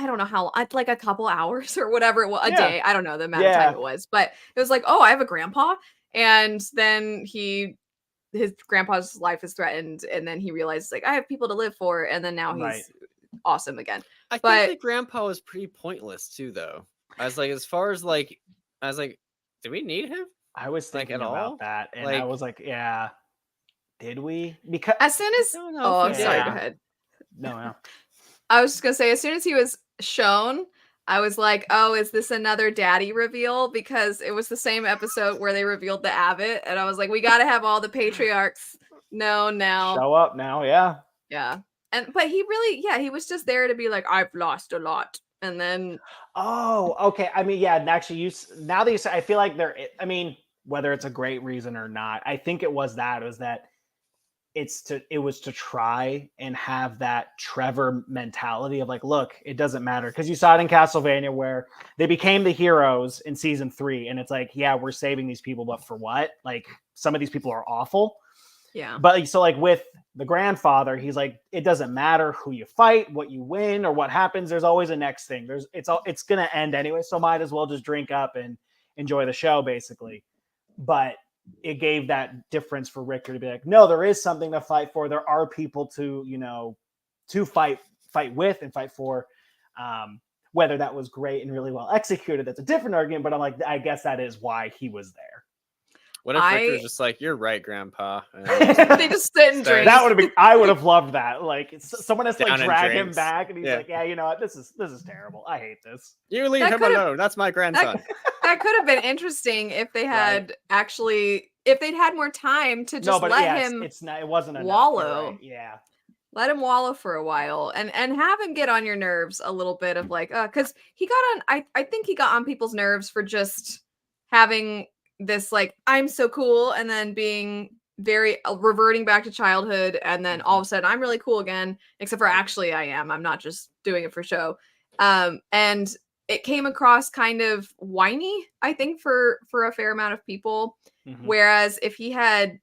Speaker 1: don't know how, like a couple hours or whatever it was, a day. I don't know the amount of time it was, but it was like, oh, I have a grandpa. And then his grandpa's life is threatened. And then he realizes like, I have people to live for. And then now he's awesome again.
Speaker 3: I think the grandpa was pretty pointless too, though. I was like, do we need him?
Speaker 2: I was thinking
Speaker 3: like,
Speaker 2: about that. And I was like, yeah. Did we? Because
Speaker 1: as soon as sorry, go ahead.
Speaker 2: No.
Speaker 1: I was just gonna say, as soon as he was shown, I was like, oh, is this another daddy reveal? Because it was the same episode where they revealed the abbot, and I was like, we gotta have all the patriarchs know now.
Speaker 2: Show up now, yeah.
Speaker 1: But he really, he was just there to be like, I've lost a lot. And then
Speaker 2: okay. I mean, yeah, and actually now that you say, I feel like whether it's a great reason or not, I think it was that it was to try and have that Trevor mentality of like, look, it doesn't matter. Because you saw it in Castlevania where they became the heroes in season 3. And it's like, yeah, we're saving these people, but for what? Like, some of these people are awful.
Speaker 1: Yeah.
Speaker 2: But so like with the grandfather, he's like, it doesn't matter who you fight, what you win, or what happens. There's always a next thing. It's going to end anyway. So might as well just drink up and enjoy the show, basically. But it gave that difference for Richter to be like, no, there is something to fight for. There are people to fight with and fight for. Whether that was great and really well executed, that's a different argument. But I'm like, I guess that is why he was there.
Speaker 3: What if Richter's just like, you're right, Grandpa?
Speaker 1: They just sit and drink.
Speaker 2: That would have been. I would have loved that. Like, someone has to like drag him back, and he's like, yeah, you know what? This is terrible. I hate this.
Speaker 3: You leave him alone. That's my grandson.
Speaker 1: That could have been interesting if they had if they'd had more time to just let him.
Speaker 2: It wasn't enough.
Speaker 1: Wallow.
Speaker 2: Right. Yeah.
Speaker 1: Let him wallow for a while and have him get on your nerves a little bit of like, because he got on. I think he got on people's nerves for just having this like, I'm so cool, and then being very reverting back to childhood, and then all of a sudden I'm really cool again, except for actually I am. I'm not just doing it for show. And it came across kind of whiny, I think, for a fair amount of people. Whereas if he had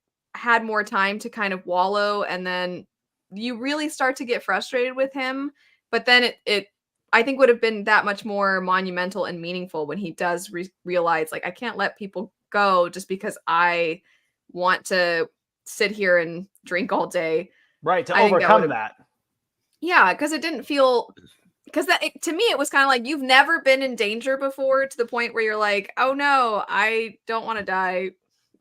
Speaker 1: more time to kind of wallow, and then you really start to get frustrated with him, but then it I think would have been that much more monumental and meaningful when he does realize, like, I can't let people go just because I want to sit here and drink all day.
Speaker 2: Right, to overcome that.
Speaker 1: Yeah, because it didn't feel... Because to me, it was kind of like, you've never been in danger before to the point where you're like, oh no, I don't want to die.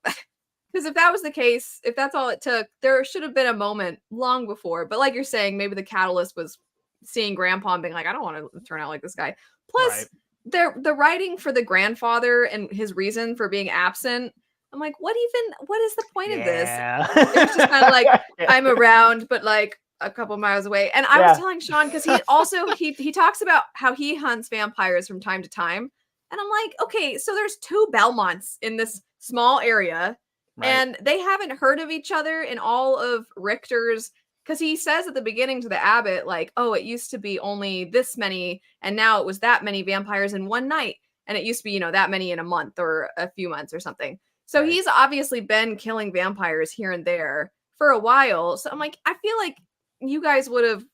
Speaker 1: Because if that was the case, if that's all it took, there should have been a moment long before. But like you're saying, maybe the catalyst was seeing Grandpa and being like, I don't want to turn out like this guy. Plus, the writing for the grandfather and his reason for being absent, I'm like, what is the point of this? It was just kind of like, I'm around, but like a couple miles away. And I was telling Sean, because he also he talks about how he hunts vampires from time to time. And I'm like, okay, so there's 2 Belmonts in this small area, and they haven't heard of each other in all of Richter's, because he says at the beginning to the abbot, like, oh, it used to be only this many, and now it was that many vampires in one night. And it used to be, that many in a month or a few months or something. So he's obviously been killing vampires here and there for a while. So I'm like, I feel like you guys would have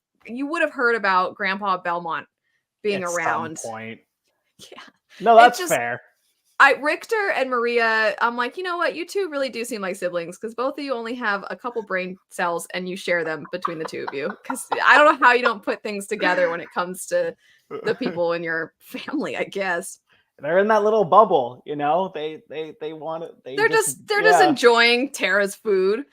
Speaker 1: heard about Grandpa Belmont being around.
Speaker 2: Some point.
Speaker 1: Yeah.
Speaker 2: No, that's fair.
Speaker 1: Richter and Maria, I'm like, you know what? You two really do seem like siblings, because both of you only have a couple brain cells and you share them between the two of you. Because I don't know how you don't put things together when it comes to the people in your family, I guess.
Speaker 2: They're in that little bubble, They want it.
Speaker 1: They're just enjoying Tara's food.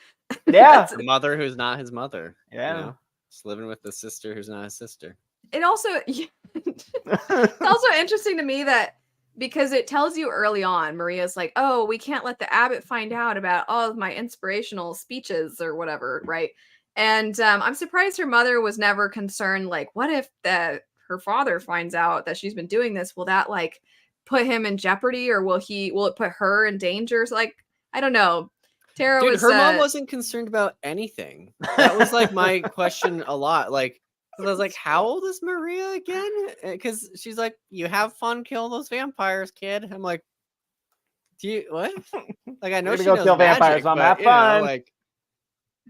Speaker 2: Yeah.
Speaker 3: The mother who's not his mother.
Speaker 2: Yeah.
Speaker 3: Just living with the sister who's not his sister.
Speaker 1: It also it's also interesting to me that, because it tells you early on, Maria's like, oh, we can't let the abbot find out about all of my inspirational speeches or whatever, right? And I'm surprised her mother was never concerned, like, what if her father finds out that she's been doing this? Will that like put him in jeopardy, or will it put her in danger? So, like, I don't know. Tara was...
Speaker 3: her mom wasn't concerned about anything. That was like my question a lot. Like, I was like, how old is Maria again? Because she's like, you have fun, kill those vampires, kid. I'm like, do you what? Like, I know she knows
Speaker 2: kill
Speaker 3: magic,
Speaker 2: vampires on that
Speaker 3: fun. Like,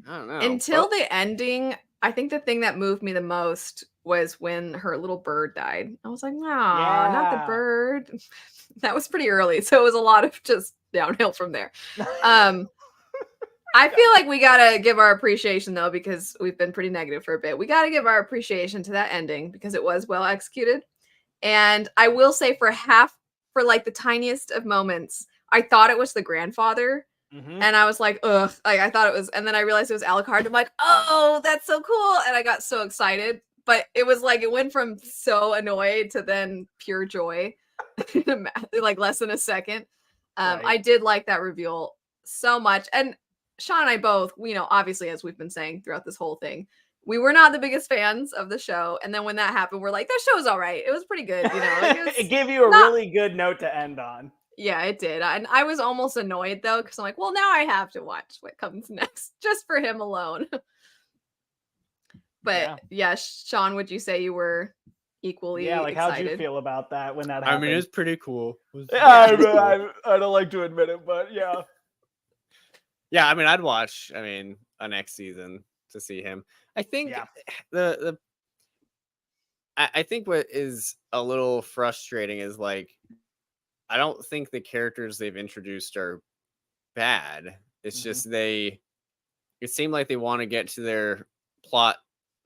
Speaker 3: I don't know.
Speaker 1: Until the ending, I think the thing that moved me the most was when her little bird died. I was like, no, not the bird. That was pretty early, so it was a lot of just downhill from there. I feel like we gotta give our appreciation, though, because we've been pretty negative for a bit. We gotta give our appreciation to that ending, because it was well executed. And I will say, for like the tiniest of moments, I thought it was the grandfather. And I was like, ugh. Like, I thought it was, and then I realized it was Alucard. I'm like, oh, that's so cool. And I got so excited. But it was like, it went from so annoyed to then pure joy in like less than a second. I did like that reveal so much. And Sean and I both, obviously, as we've been saying throughout this whole thing, we were not the biggest fans of the show. And then when that happened, we're like, that show's all right. It was pretty good. Like,
Speaker 2: it gave you a really good note to end on.
Speaker 1: Yeah, it did. And I was almost annoyed, though, because I'm like, well, now I have to watch what comes next just for him alone. But yeah, Sean, would you say you were equally excited?
Speaker 2: How'd you feel about that when that happened?
Speaker 3: I mean, it was pretty cool.
Speaker 2: I don't like to admit it, but yeah.
Speaker 3: Yeah, I mean, I'd watch, a next season to see him. I think I think what is a little frustrating is, like, I don't think the characters they've introduced are bad. It's just it seemed like they want to get to their plot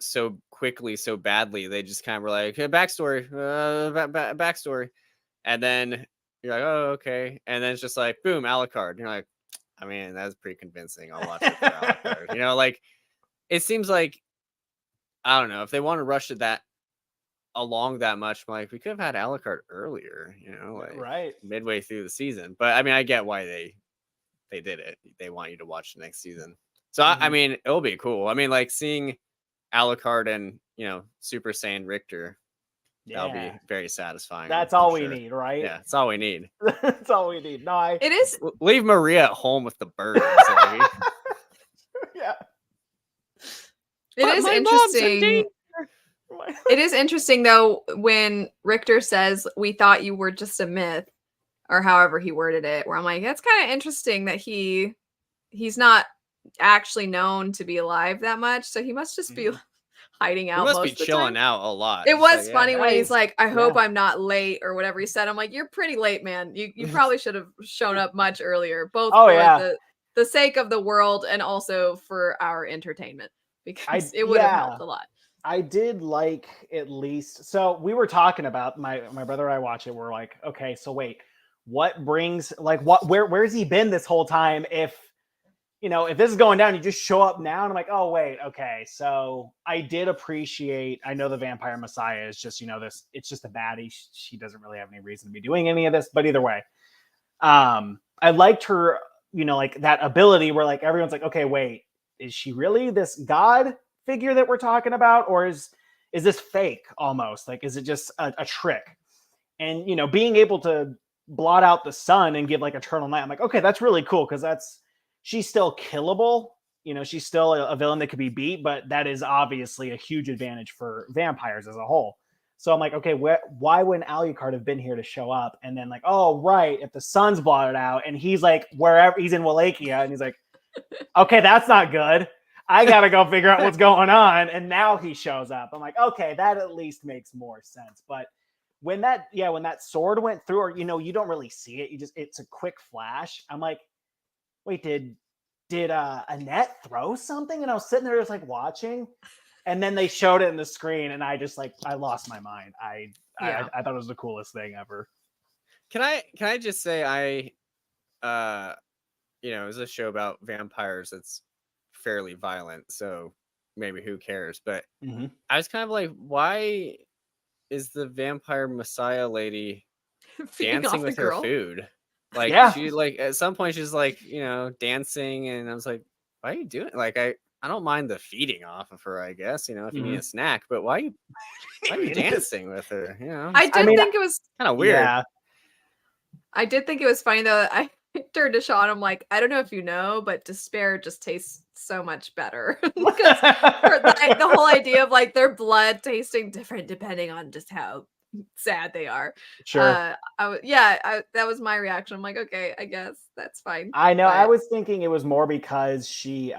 Speaker 3: so quickly, so badly. They just kind of were like, hey, backstory, and then you're like, oh, okay, and then it's just like, boom, Alucard. And you're like, I mean, that's pretty convincing. I'll watch it for Alucard. Like, it seems like, I don't know, if they want to rush it that along that much, like, we could have had Alucard earlier, like midway through the season. But I mean, I get why they did it. They want you to watch the next season. So I mean, it'll be cool. I mean, like, seeing Alucard and Super Saiyan Richter, that'll be very satisfying.
Speaker 2: That's all we need, right?
Speaker 3: Yeah, that's all we need.
Speaker 2: That's all we need. No,
Speaker 1: it is.
Speaker 3: Leave Maria at home with the birds.
Speaker 1: Yeah. It is interesting.
Speaker 2: mind.
Speaker 1: It is interesting though when Richter says, "We thought you were just a myth," or however he worded it, where I'm like, that's kind of interesting that he's not actually known to be alive that much, so he must just be hiding out.
Speaker 3: He must
Speaker 1: most
Speaker 3: be
Speaker 1: of the
Speaker 3: chilling
Speaker 1: time.
Speaker 3: out a lot.
Speaker 1: It
Speaker 3: It's
Speaker 1: was
Speaker 3: like,
Speaker 1: funny when he's like, "I hope
Speaker 2: yeah.
Speaker 1: I'm not late," or whatever he said. I'm like, "You're pretty late, man. You probably should have shown up much earlier, both for the sake of the world and also for our entertainment, because it would have helped a lot."
Speaker 2: I did like, at least, so we were talking about, my brother and I watch it, we're like, okay, so wait, what brings, like, where's he been this whole time? If this is going down, you just show up now. And I'm like, oh wait, okay. So I did appreciate, I know the Vampire Messiah is just, this, it's just a baddie. She doesn't really have any reason to be doing any of this, but either way, I liked her, like that ability where like everyone's like, okay, wait, is she really this god figure that we're talking about, or is this fake almost? Like, is it just a trick? And being able to blot out the sun and give like eternal night, I'm like, okay, that's really cool, because she's still killable. She's still a villain that could be beat, but that is obviously a huge advantage for vampires as a whole. So I'm like, okay, why wouldn't Alucard have been here to show up? And then like, oh right, if the sun's blotted out and he's like wherever he's in Wallachia, and he's like, okay, that's not good. I gotta go figure out what's going on. And now he shows up. I'm like, okay, that at least makes more sense. But when that sword went through, or you don't really see it, it's a quick flash. I'm like, wait, did Annette throw something? And I was sitting there just like watching, and then they showed it in the screen, and I just like, I lost my mind. I thought it was the coolest thing ever.
Speaker 3: Can I just say, it was a show about vampires that's fairly violent, so maybe who cares? But I was kind of like, why is the Vampire Messiah lady dancing with her food? Like, she like at some point she's like, dancing, and I was like, why are you doing? Like, I don't mind the feeding off of her, I guess, if you need a snack, but why are you dancing with her?
Speaker 1: I think it was
Speaker 3: kind of weird.
Speaker 2: Yeah.
Speaker 1: I did think it was funny though. I turned to Sean. I'm like, I don't know if you know, but despair just tastes so much better. Because the whole idea of like their blood tasting different depending on just how sad they are.
Speaker 2: Sure.
Speaker 1: That was my reaction. I'm like, okay, I guess that's fine.
Speaker 2: I know. But I was thinking it was more because she's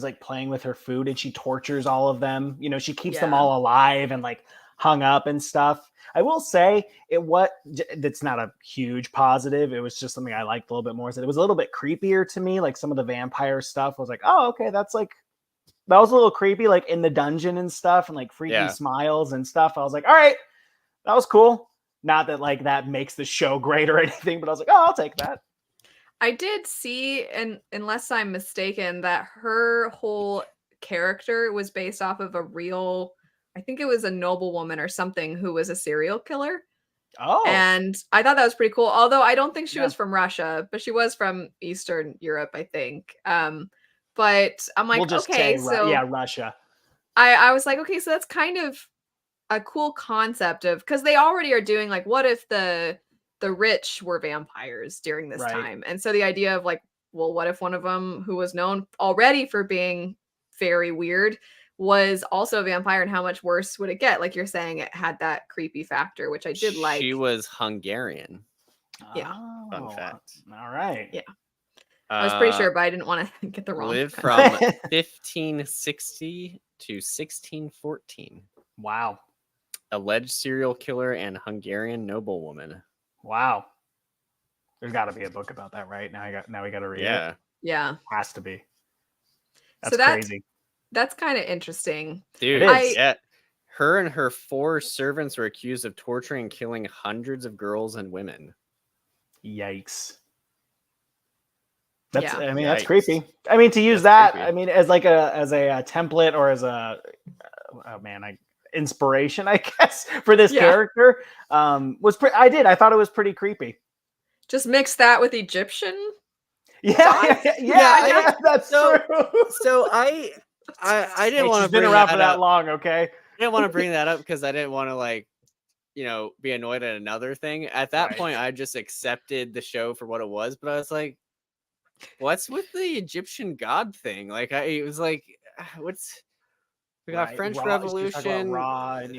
Speaker 2: like playing with her food and she tortures all of them. She keeps them all alive and like hung up and stuff. I will say that's not a huge positive. It was just something I liked a little bit more. So it was a little bit creepier to me. Like some of the vampire stuff was like, oh, okay, that was a little creepy, like in the dungeon and stuff, and like freaky smiles and stuff. I was like, all right, that was cool. Not that like that makes the show great or anything, but I was like, oh, I'll take that.
Speaker 1: I did see, and unless I'm mistaken, that her whole character was based off of a real, I think it was a noblewoman or something who was a serial killer.
Speaker 2: Oh.
Speaker 1: And I thought that was pretty cool. Although I don't think she was from Russia, but she was from Eastern Europe, I think. But I'm like, okay, so
Speaker 2: Russia.
Speaker 1: I was like, okay, so that's kind of a cool concept of, because they already are doing like, what if the rich were vampires during this time? And so the idea of like, well, what if one of them who was known already for being very weird was also a vampire, and how much worse would it get? Like you're saying, it had that creepy factor, which I did like.
Speaker 3: She was Hungarian.
Speaker 1: Yeah.
Speaker 3: Fun fact.
Speaker 2: All right.
Speaker 1: Yeah. I was pretty sure, but I didn't want to get the wrong.
Speaker 3: Lived from 1560 to 1614.
Speaker 2: Wow.
Speaker 3: Alleged serial killer and Hungarian noblewoman.
Speaker 2: Wow. There's got to be a book about that, right? Now we got to read it.
Speaker 1: Yeah.
Speaker 2: Has to be. That's crazy.
Speaker 1: That's kind of interesting.
Speaker 3: Dude, her and her 4 servants were accused of torturing and killing hundreds of girls and women.
Speaker 2: Yikes. That's creepy. I mean, to use creepy. I mean, as like a template or as inspiration, I guess, for this character, I thought it was pretty creepy.
Speaker 1: Just mix that with Egyptian.
Speaker 2: Yeah, that's true.
Speaker 3: So I didn't want to bring
Speaker 2: around for that long, okay?
Speaker 3: I didn't want to bring that up because I didn't want to be annoyed at another thing. At that point, I just accepted the show for what it was, but I was like, what's with the Egyptian god thing? Like, it was like, what's We got French Revolution,
Speaker 2: Ra, and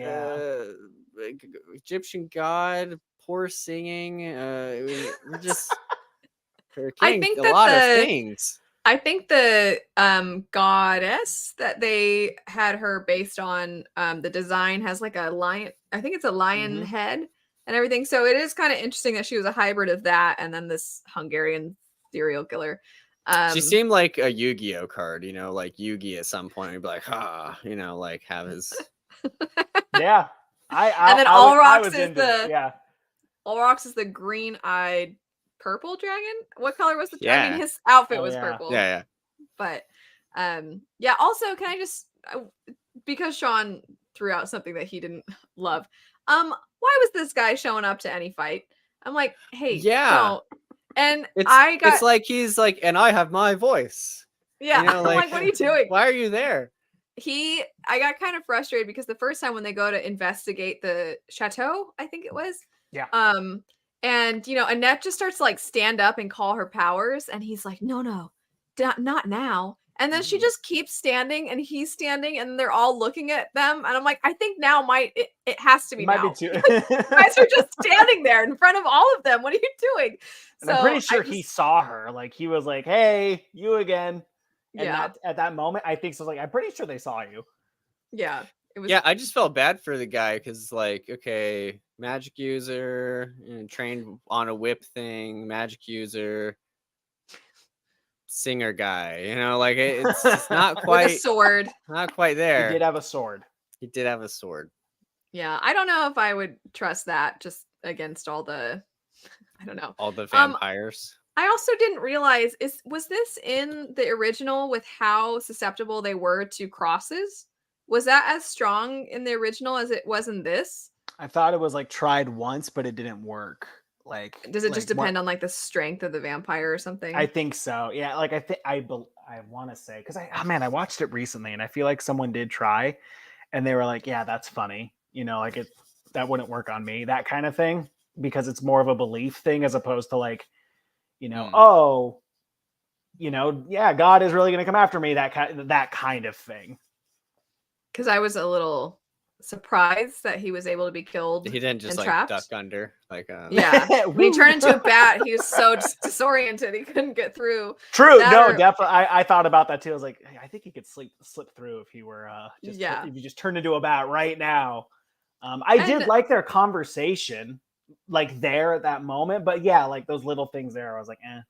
Speaker 3: Egyptian god, poor singing. We're just
Speaker 1: I think
Speaker 3: a lot of things.
Speaker 1: I think the goddess that they had her based on, the design has like a lion. I think it's a lion head and everything. So it is kind of interesting that she was a hybrid of that and then this Hungarian serial killer.
Speaker 3: She seemed like a Yu-Gi-Oh card, you know, like Yu-Gi at some point. He'd be like, you know, like have his.
Speaker 2: Yeah.
Speaker 1: And then Olrox is
Speaker 2: Olrox
Speaker 1: is the green-eyed purple dragon. What color was the dragon? I mean, his outfit was purple.
Speaker 3: Yeah.
Speaker 1: But yeah, also can I just because Sean threw out something that he didn't love. Why was this guy showing up to any fight? I'm like, hey, don't. And it's
Speaker 3: like he's like, and I have my voice.
Speaker 1: Yeah.
Speaker 3: You know,
Speaker 1: I'm like, what are you doing?
Speaker 3: Why are you there?
Speaker 1: I got kind of frustrated because the first time when they go to investigate the chateau, I think it was.
Speaker 2: Yeah.
Speaker 1: And you know, Annette just starts to like stand up and call her powers, and he's like, no, not now. And then she just keeps standing, and he's standing, and they're all looking at them, and I'm like, I think now it has to be now.
Speaker 2: Be too.
Speaker 1: Like, you guys are just standing there in front of all of them. What are you doing?
Speaker 2: And I'm pretty sure he saw her. Like he was like, "Hey, you again." And at that moment, I think so. Like I'm pretty sure they saw you.
Speaker 1: Yeah. It was.
Speaker 3: Yeah, I just felt bad for the guy because, like, okay, magic user, trained on a whip thing, magic user, singer guy, you know, like it's not quite
Speaker 1: with a sword.
Speaker 3: Not quite there.
Speaker 2: He did have a sword.
Speaker 1: Yeah, I don't know if I would trust that just against all the, I don't know,
Speaker 3: all the vampires.
Speaker 1: I also didn't realize was this in the original with how susceptible they were to crosses? Was that as strong in the original as it was in this?
Speaker 2: I thought it was like tried once, but it didn't work. Like,
Speaker 1: does it just depend on like the strength of the vampire or something?
Speaker 2: I think so. Yeah, like I want to say because I watched it recently and I feel like someone did try, and they were like, yeah, that's funny. You know, like that wouldn't work on me, that kind of thing, because it's more of a belief thing as opposed to like, you know, yeah, God is really going to come after me. That kind of thing.
Speaker 1: Because I was a little surprised that he was able to be killed.
Speaker 3: He didn't just like
Speaker 1: trapped.
Speaker 3: duck under, like
Speaker 1: yeah. When he turned into a bat, he was so disoriented he couldn't get through.
Speaker 2: True, definitely. I thought about that too. I was like, hey, I think he could slip through if he were if you just turned into a bat right now. I did like their conversation, like there at that moment, but yeah, like those little things there, I was like, eh.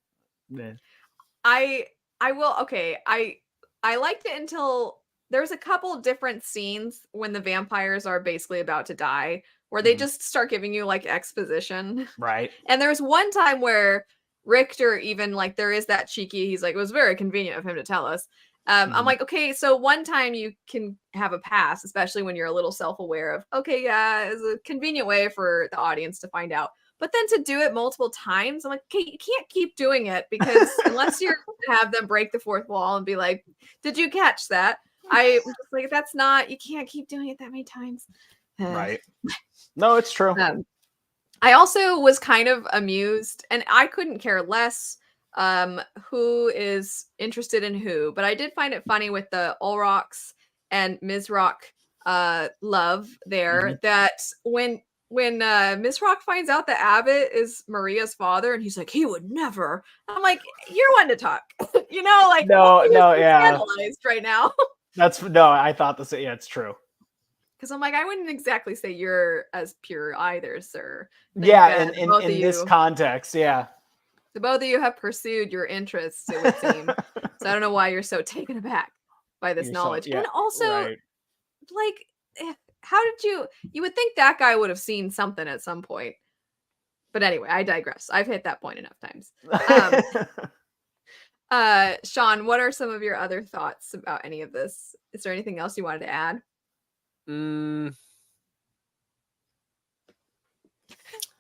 Speaker 1: I will. Okay, I liked it until there's a couple different scenes when the vampires are basically about to die, where they just start giving you like exposition.
Speaker 2: Right.
Speaker 1: And there's one time where Richter even like there is that cheeky. He's like, it was very convenient of him to tell us. I'm like, okay, so one time you can have a pass, especially when you're a little self-aware of, okay, yeah, it's a convenient way for the audience to find out. But then to do it multiple times, I'm like, okay, you can't keep doing it because unless you have them break the fourth wall and be like, did you catch that? I'm just like, that's not, you can't keep doing it that many times.
Speaker 2: Right. No, it's true.
Speaker 1: I also was kind of amused, and I couldn't care less who is interested in who, but I did find it funny with the Olrox and Mizrock love there, that when Mizrock finds out that Abbott is Maria's father, and he's like, he would never. I'm like, you're one to talk. You know, like,
Speaker 2: no, yeah.
Speaker 1: Scandalized right now.
Speaker 2: I thought this. Yeah, it's true.
Speaker 1: Because I'm like, I wouldn't exactly say you're as pure either, sir.
Speaker 2: Yeah, in this context, yeah.
Speaker 1: The both of you have pursued your interests, it would seem. So I don't know why you're so taken aback by this knowledge. And also, like, how did you would think that guy would have seen something at some point. But anyway, I digress. I've hit that point enough times. Sean, what are some of your other thoughts about any of this? Is there anything else you wanted to add?
Speaker 3: Not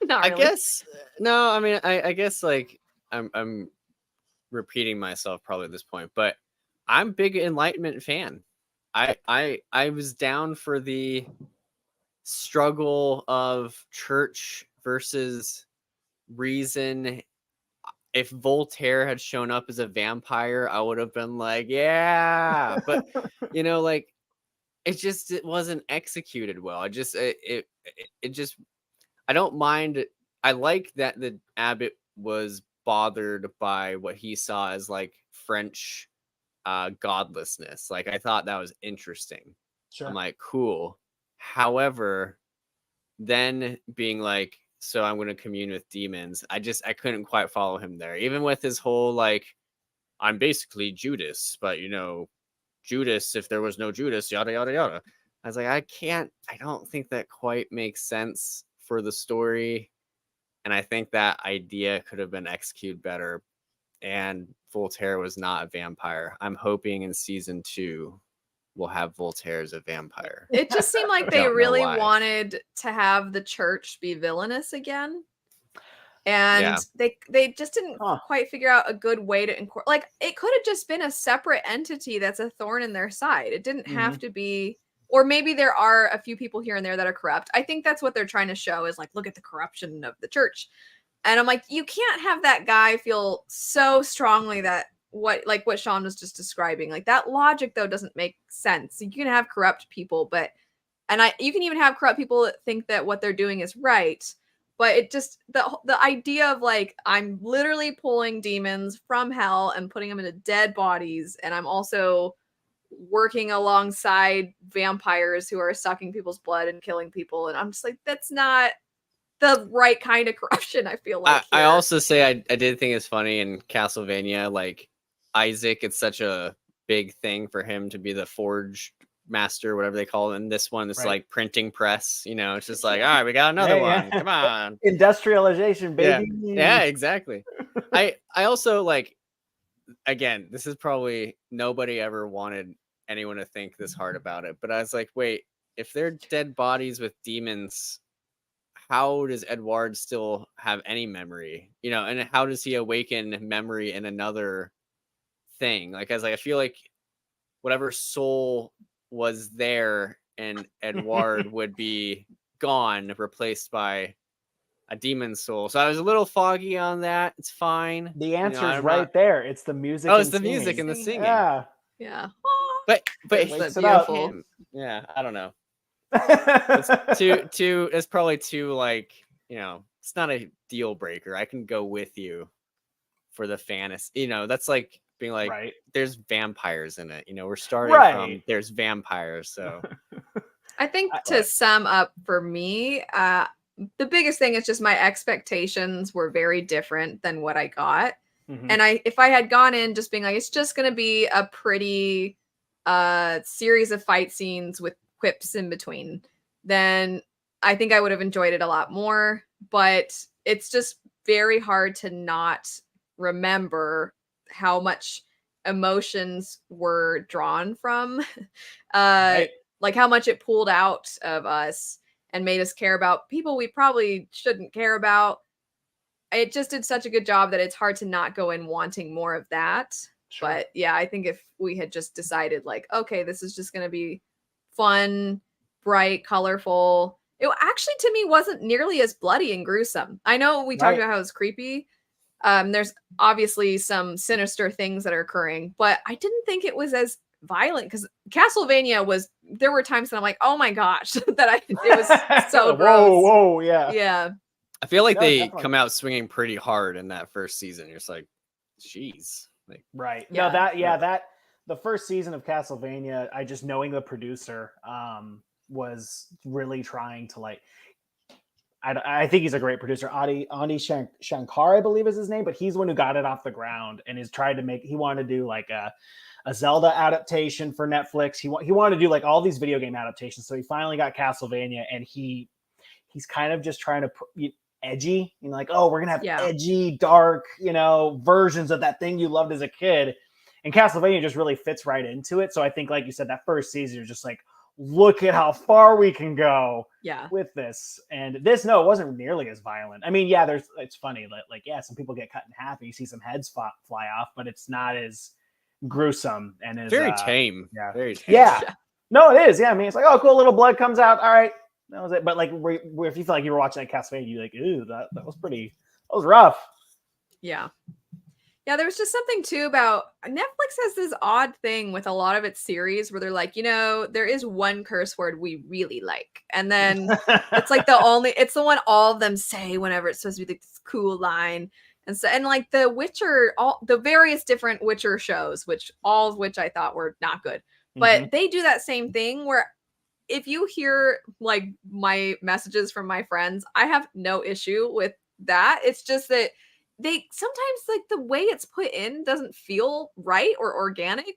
Speaker 1: really.
Speaker 3: I guess no. I mean, I guess like I'm repeating myself probably at this point, but I'm a big Enlightenment fan. I was down for the struggle of church versus reason. If Voltaire had shown up as a vampire, I would have been like, yeah. But you know, like, it wasn't executed well. I don't mind. I like that the abbot was bothered by what he saw as like French godlessness. Like, I thought that was interesting. Sure. I'm like, cool. However, then being like, so I'm going to commune with demons. I couldn't quite follow him there. Even with his whole like, I'm basically Judas, but Judas, if there was no Judas, yada, yada, yada. I was like, I don't think that quite makes sense for the story. And I think that idea could have been executed better. And Voltaire was not a vampire. I'm hoping in season 2 we'll have Voltaire as a vampire.
Speaker 1: It just seemed like they really wanted to have the church be villainous again. And they just didn't quite figure out a good way to incorporate. Like, it could have just been a separate entity that's a thorn in their side. It didn't have to be, or maybe there are a few people here and there that are corrupt. I think that's what they're trying to show is like, look at the corruption of the church. And I'm like, you can't have that guy feel so strongly that what Sean was just describing, like that logic though doesn't make sense. You can have corrupt people, you can even have corrupt people that think that what they're doing is right. But it just, the idea of like, I'm literally pulling demons from hell and putting them into dead bodies. And I'm also working alongside vampires who are sucking people's blood and killing people. And I'm just like, that's not the right kind of corruption, I feel like.
Speaker 3: I also say I did think it's funny in Castlevania, like Isaac, it's such a big thing for him to be the forge master, whatever they call it. And this one is like printing press, it's just like, all right, we got another one. Come on.
Speaker 2: Industrialization, baby.
Speaker 3: Yeah, exactly. I also like, again, this is probably nobody ever wanted anyone to think this hard about it, but I was like, wait, if they're dead bodies with demons, how does Edward still have any memory? And how does he awaken memory in another thing? Like, I feel like whatever soul was there and Edward would be gone, replaced by a demon soul. So I was a little foggy on that. It's fine.
Speaker 2: The answer is right there. It's the music.
Speaker 3: Oh, it's the music and the singing.
Speaker 1: Yeah.
Speaker 3: But
Speaker 1: it's beautiful.
Speaker 3: Yeah, I don't know. It's probably too like, it's not a deal breaker. I can go with you for the fantasy. That's like being like, there's vampires in it. We're starting from there's vampires. So
Speaker 1: I think to sum up for me, the biggest thing is just my expectations were very different than what I got. And if I had gone in just being like, it's just going to be a pretty series of fight scenes with quips in between, then I think I would have enjoyed it a lot more. But it's just very hard to not remember how much emotions were drawn from, like how much it pulled out of us and made us care about people we probably shouldn't care about. It just did such a good job that it's hard to not go in wanting more of that. Sure. But yeah, I think if we had just decided like, okay, this is just going to be fun, bright, colorful. It actually, to me, wasn't nearly as bloody and gruesome. I know we talked about how it was creepy. There's obviously some sinister things that are occurring, but I didn't think it was as violent because Castlevania there were times that I'm like, oh my gosh, it was so gross.
Speaker 2: Whoa, yeah.
Speaker 1: Yeah.
Speaker 3: I feel like they definitely come out swinging pretty hard in that first season. You're just like, geez. Like,
Speaker 2: right. Yeah. No, the first season of Castlevania, I just knowing the producer was really trying to like, I think he's a great producer. Adi Shankar, I believe is his name, but he's the one who got it off the ground and is trying to he wanted to do like a Zelda adaptation for Netflix. He wanted to do like all these video game adaptations. So he finally got Castlevania, and he's kind of just trying to put edgy, like, oh, we're going to have edgy, dark, versions of that thing you loved as a kid. And Castlevania just really fits right into it. So I think, like you said, that first season, you're just like, look at how far we can go with this. And this, no, it wasn't nearly as violent. I mean, it's funny that like, some people get cut in half and you see some heads fly off, but it's not as gruesome and as
Speaker 3: very tame.
Speaker 2: Yeah.
Speaker 3: Very tame.
Speaker 2: Yeah. No, it is. Yeah. I mean, it's like, oh, cool, little blood comes out. All right. That was it. But like, if you feel like you were watching that Castlevania, you're like, ooh, that was rough.
Speaker 1: Yeah. Yeah, there was just something too about Netflix has this odd thing with a lot of its series where they're like, there is one curse word we really like. And then it's like it's the one all of them say whenever it's supposed to be this cool line. And so, and like The Witcher, all the various different Witcher shows, all of which I thought were not good. But they do that same thing where if you hear like my messages from my friends, I have no issue with that. It's just that they sometimes, like, the way it's put in doesn't feel right or organic.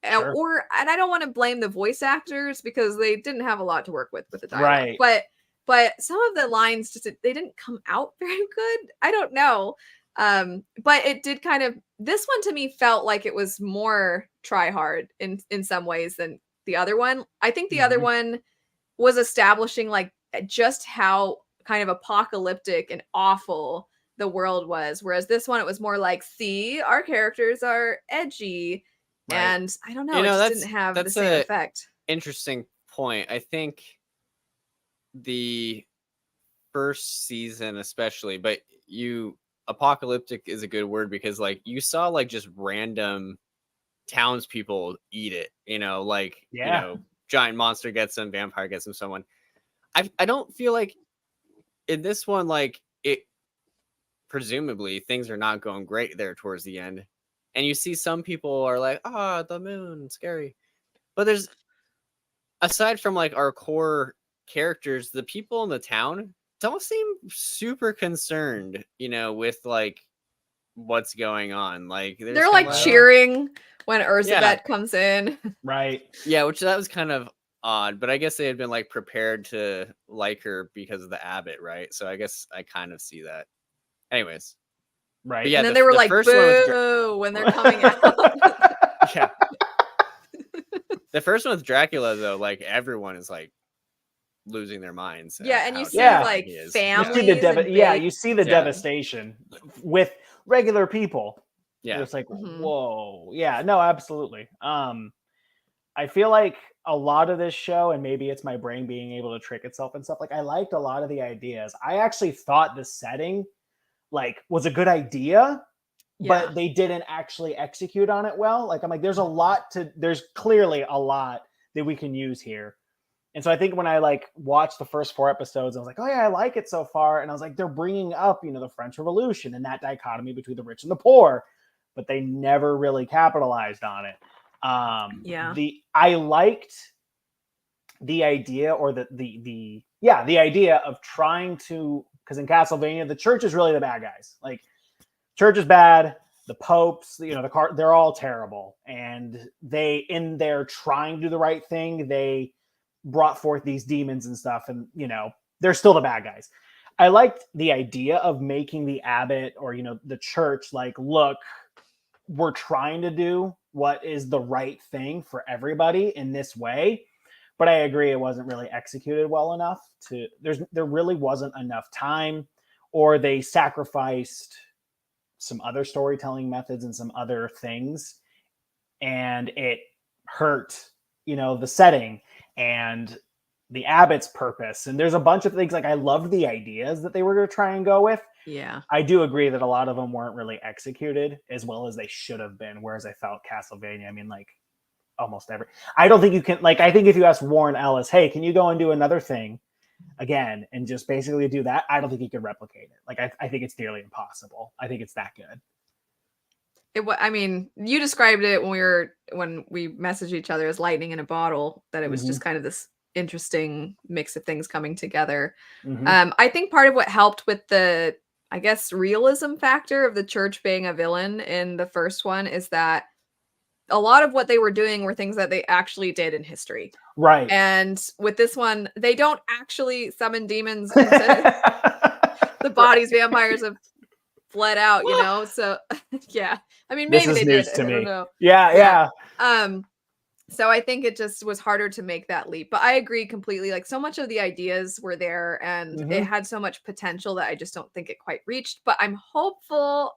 Speaker 2: Sure.
Speaker 1: And I don't want to blame the voice actors because they didn't have a lot to work with the dialogue. Right. But some of the lines just they didn't come out very good. I don't know. But it did kind of, this one to me felt like it was more try hard in some ways than the other one. I think the other one was establishing like just how kind of apocalyptic and awful the world was, whereas this one it was more like, see, our characters are edgy, right. And I don't know, it just didn't have the same effect.
Speaker 3: Interesting point. I think the first season especially, but apocalyptic is a good word because like you saw like just random townspeople eat it, giant monster gets them, vampire gets them, someone. I don't feel like in this one, like, it presumably things are not going great there towards the end, and you see some people are like, the moon, scary, but there's, aside from like our core characters, the people in the town don't seem super concerned, with like what's going on. Like
Speaker 1: they're like cheering when Elizabeth comes in,
Speaker 2: right?
Speaker 3: Yeah, which that was kind of odd, but I guess they had been like prepared to like her because of the abbot, right? So I guess I kind of see that. Anyways,
Speaker 2: right?
Speaker 1: But yeah, and then they were like, "Boo!" when they're coming out.
Speaker 3: Yeah. The first one with Dracula, though, like everyone is like losing their minds.
Speaker 1: Yeah, and you see like families.
Speaker 2: You see the devastation with regular people.
Speaker 3: Yeah,
Speaker 2: it's like, whoa, yeah, no, absolutely. I feel like a lot of this show, and maybe it's my brain being able to trick itself and stuff, like I liked a lot of the ideas. I actually thought the setting like was a good idea, but they didn't actually execute on it well. Like I'm like, there's clearly a lot that we can use here. And so I think when I like watched the first 4 episodes, I was like, oh yeah, I like it so far. And I was like, they're bringing up, the French Revolution and that dichotomy between the rich and the poor, but they never really capitalized on it. I liked the idea, or the idea of trying to, because in Castlevania, the church is really the bad guys. Like, church is bad. The popes, they're all terrible. And in their trying to do the right thing, they brought forth these demons and stuff. And, they're still the bad guys. I liked the idea of making the abbot or, the church like, look, we're trying to do what is the right thing for everybody in this way. But I agree, it wasn't really executed well enough there really wasn't enough time, or they sacrificed some other storytelling methods and some other things, and it hurt, the setting and the abbot's purpose. And there's a bunch of things, like I loved the ideas that they were going to try and go with.
Speaker 1: Yeah.
Speaker 2: I do agree that a lot of them weren't really executed as well as they should have been. Whereas I felt Castlevania, I mean, like almost every, I don't think you can, like, I think if you ask Warren Ellis, hey, can you go and do another thing again and just basically do that? I don't think he could replicate it. Like, I think it's nearly impossible. I think it's that good.
Speaker 1: I mean, you described it when we messaged each other as lightning in a bottle, that it was just kind of this interesting mix of things coming together. I think part of what helped with the, I guess, realism factor of the church being a villain in the first one is that a lot of what they were doing were things that they actually did in history.
Speaker 2: Right.
Speaker 1: And with this one, they don't actually summon demons into the bodies. Vampires have fled out, so yeah. I mean, maybe they did. I don't know.
Speaker 2: Yeah.
Speaker 1: So I think it just was harder to make that leap. But I agree completely. Like, so much of the ideas were there and it had so much potential that I just don't think it quite reached. But I'm hopeful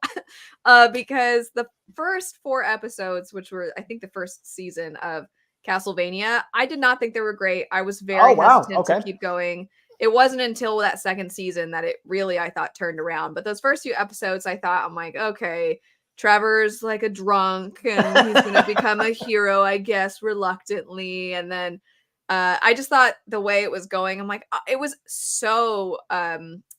Speaker 1: because the first 4 episodes, which were, I think, the first season of Castlevania, I did not think they were great. I was very hesitant to keep going. It wasn't until that second season that it really, I thought, turned around. But those first few episodes, I thought, I'm like, okay, Trevor's like a drunk and he's gonna become a hero, I guess, reluctantly. And then I just thought the way it was going, I'm like, it was so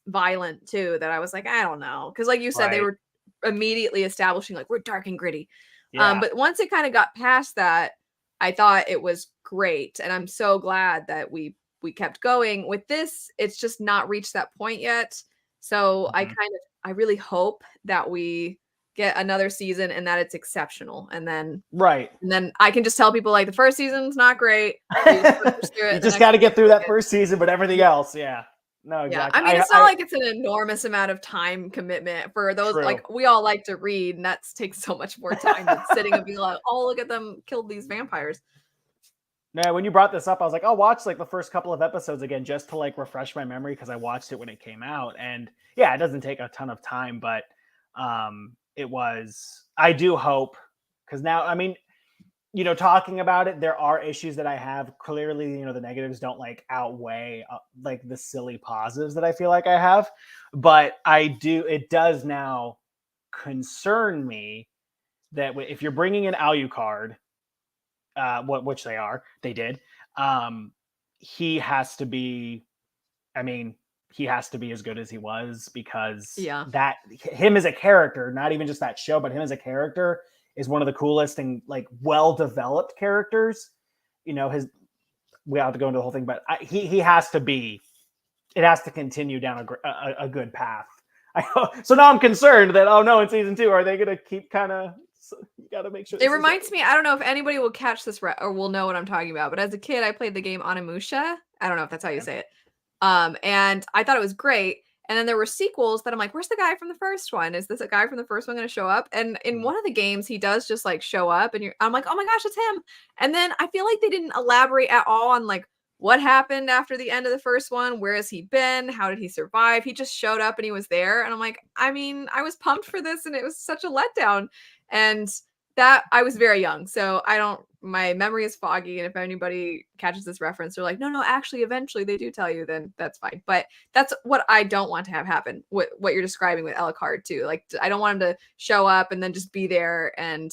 Speaker 1: violent too that I was like, I don't know, because like you said, they were immediately establishing like we're dark and gritty. But once it kind of got past that, I thought it was great, and I'm so glad that we kept going. With this, it's just not reached that point yet. So I really hope that we get another season and that it's exceptional. And then I can just tell people like the first season's not great.
Speaker 2: You just got to get through that first season, but everything else, no, exactly.
Speaker 1: I mean, it's not like it's an enormous amount of time commitment for those. Like we all like to read, and that takes so much more time than sitting and being like, "Oh, look at them killed these vampires."
Speaker 2: No, when you brought this up, I was like, I'll watch like the first couple of episodes again just to like refresh my memory because I watched it when it came out, and it doesn't take a ton of time, but it was. I do hope because now, I mean, talking about it, there are issues that I have. Clearly, the negatives don't like outweigh like the silly positives that I feel like I have. But it does now concern me that if you're bringing in Alucard, which they did, he has to be, he has to be as good as he was because that him as a character, not even just that show, but him as a character is one of the coolest and like well-developed characters. We have to go into the whole thing, but he has to be. It has to continue down a good path. So now I'm concerned that in season 2 are they going to keep kind of? You got to make sure.
Speaker 1: It reminds me. I don't know if anybody will catch this or will know what I'm talking about. But as a kid, I played the game Onimusha. I don't know if that's how you say it. And I thought it was great. And then there were sequels that I'm like, where's the guy from the first one? Is this a guy from the first one going to show up? And in one of the games, he does just like show up and I'm like, oh my gosh, it's him. And then I feel like they didn't elaborate at all on like what happened after the end of the first one. Where has he been? How did he survive? He just showed up and he was there. And I'm like, I mean, I was pumped for this and it was such a letdown. And that I was very young. So my memory is foggy. And if anybody catches this reference, they're like, no, actually, eventually they do tell you, then that's fine. But that's what I don't want to have happen. What you're describing with Alucard too. Like, I don't want him to show up and then just be there and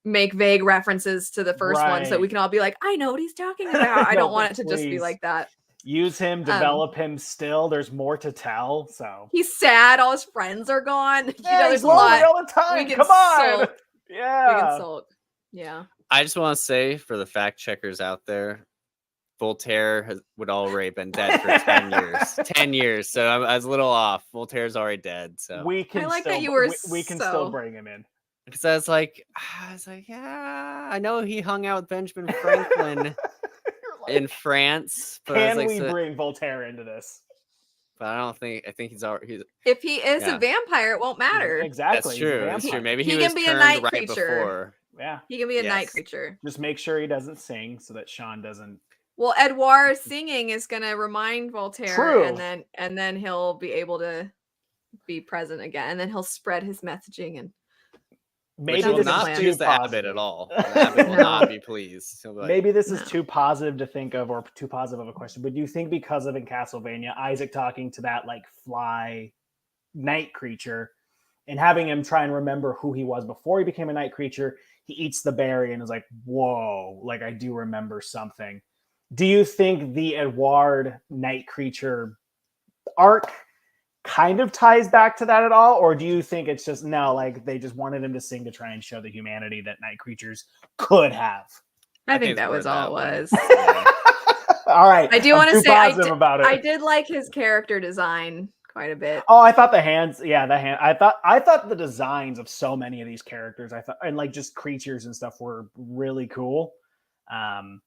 Speaker 1: make vague references to the first one so we can all be like, I know what he's talking about. I don't want it to just be like that.
Speaker 2: Use him, develop him still. There's more to tell. So
Speaker 1: he's sad. All his friends are gone.
Speaker 2: There's a lot all the time. Come on.
Speaker 1: Sulk.
Speaker 2: Yeah.
Speaker 1: We can sulk. Yeah.
Speaker 3: I just want to say for the fact checkers out there, Voltaire would already been dead for 10 years. 10 years. So I was a little off. Voltaire's already dead. So
Speaker 2: we can still bring him in.
Speaker 3: Because I was like, yeah, I know he hung out with Benjamin Franklin in France. But
Speaker 2: can we bring Voltaire into this?
Speaker 3: But I think he's already.
Speaker 1: If he is a vampire, it won't matter.
Speaker 2: Exactly.
Speaker 3: That's true. That's true. Maybe he
Speaker 1: can be a night creature.
Speaker 3: Before.
Speaker 2: Yeah.
Speaker 1: He can be a night creature.
Speaker 2: Just make sure he doesn't sing so that Sean doesn't.
Speaker 1: Well, Edouard singing is going to remind Voltaire.
Speaker 2: True.
Speaker 1: And then he'll be able to be present again. And then he'll spread his messaging and.
Speaker 3: Maybe will not choose the Abbott at all. The Abbott will not be pleased. Like,
Speaker 2: maybe this is too positive to think of, or too positive of a question. But do you think because of in Castlevania, Isaac talking to that like fly night creature and having him try and remember who he was before he became a night creature, he eats the berry and is like, "Whoa! Like I do remember something." Do you think the Edouard night creature arc kind of ties back to that at all, or do you think it's just like they just wanted him to sing to try and show the humanity that night creatures could have?
Speaker 1: I think that was all it was.
Speaker 2: All right,
Speaker 1: I do want to say I did like his character design quite a bit.
Speaker 2: Oh, I thought the hands, I thought the designs of so many of these characters, and like just creatures and stuff were really cool. But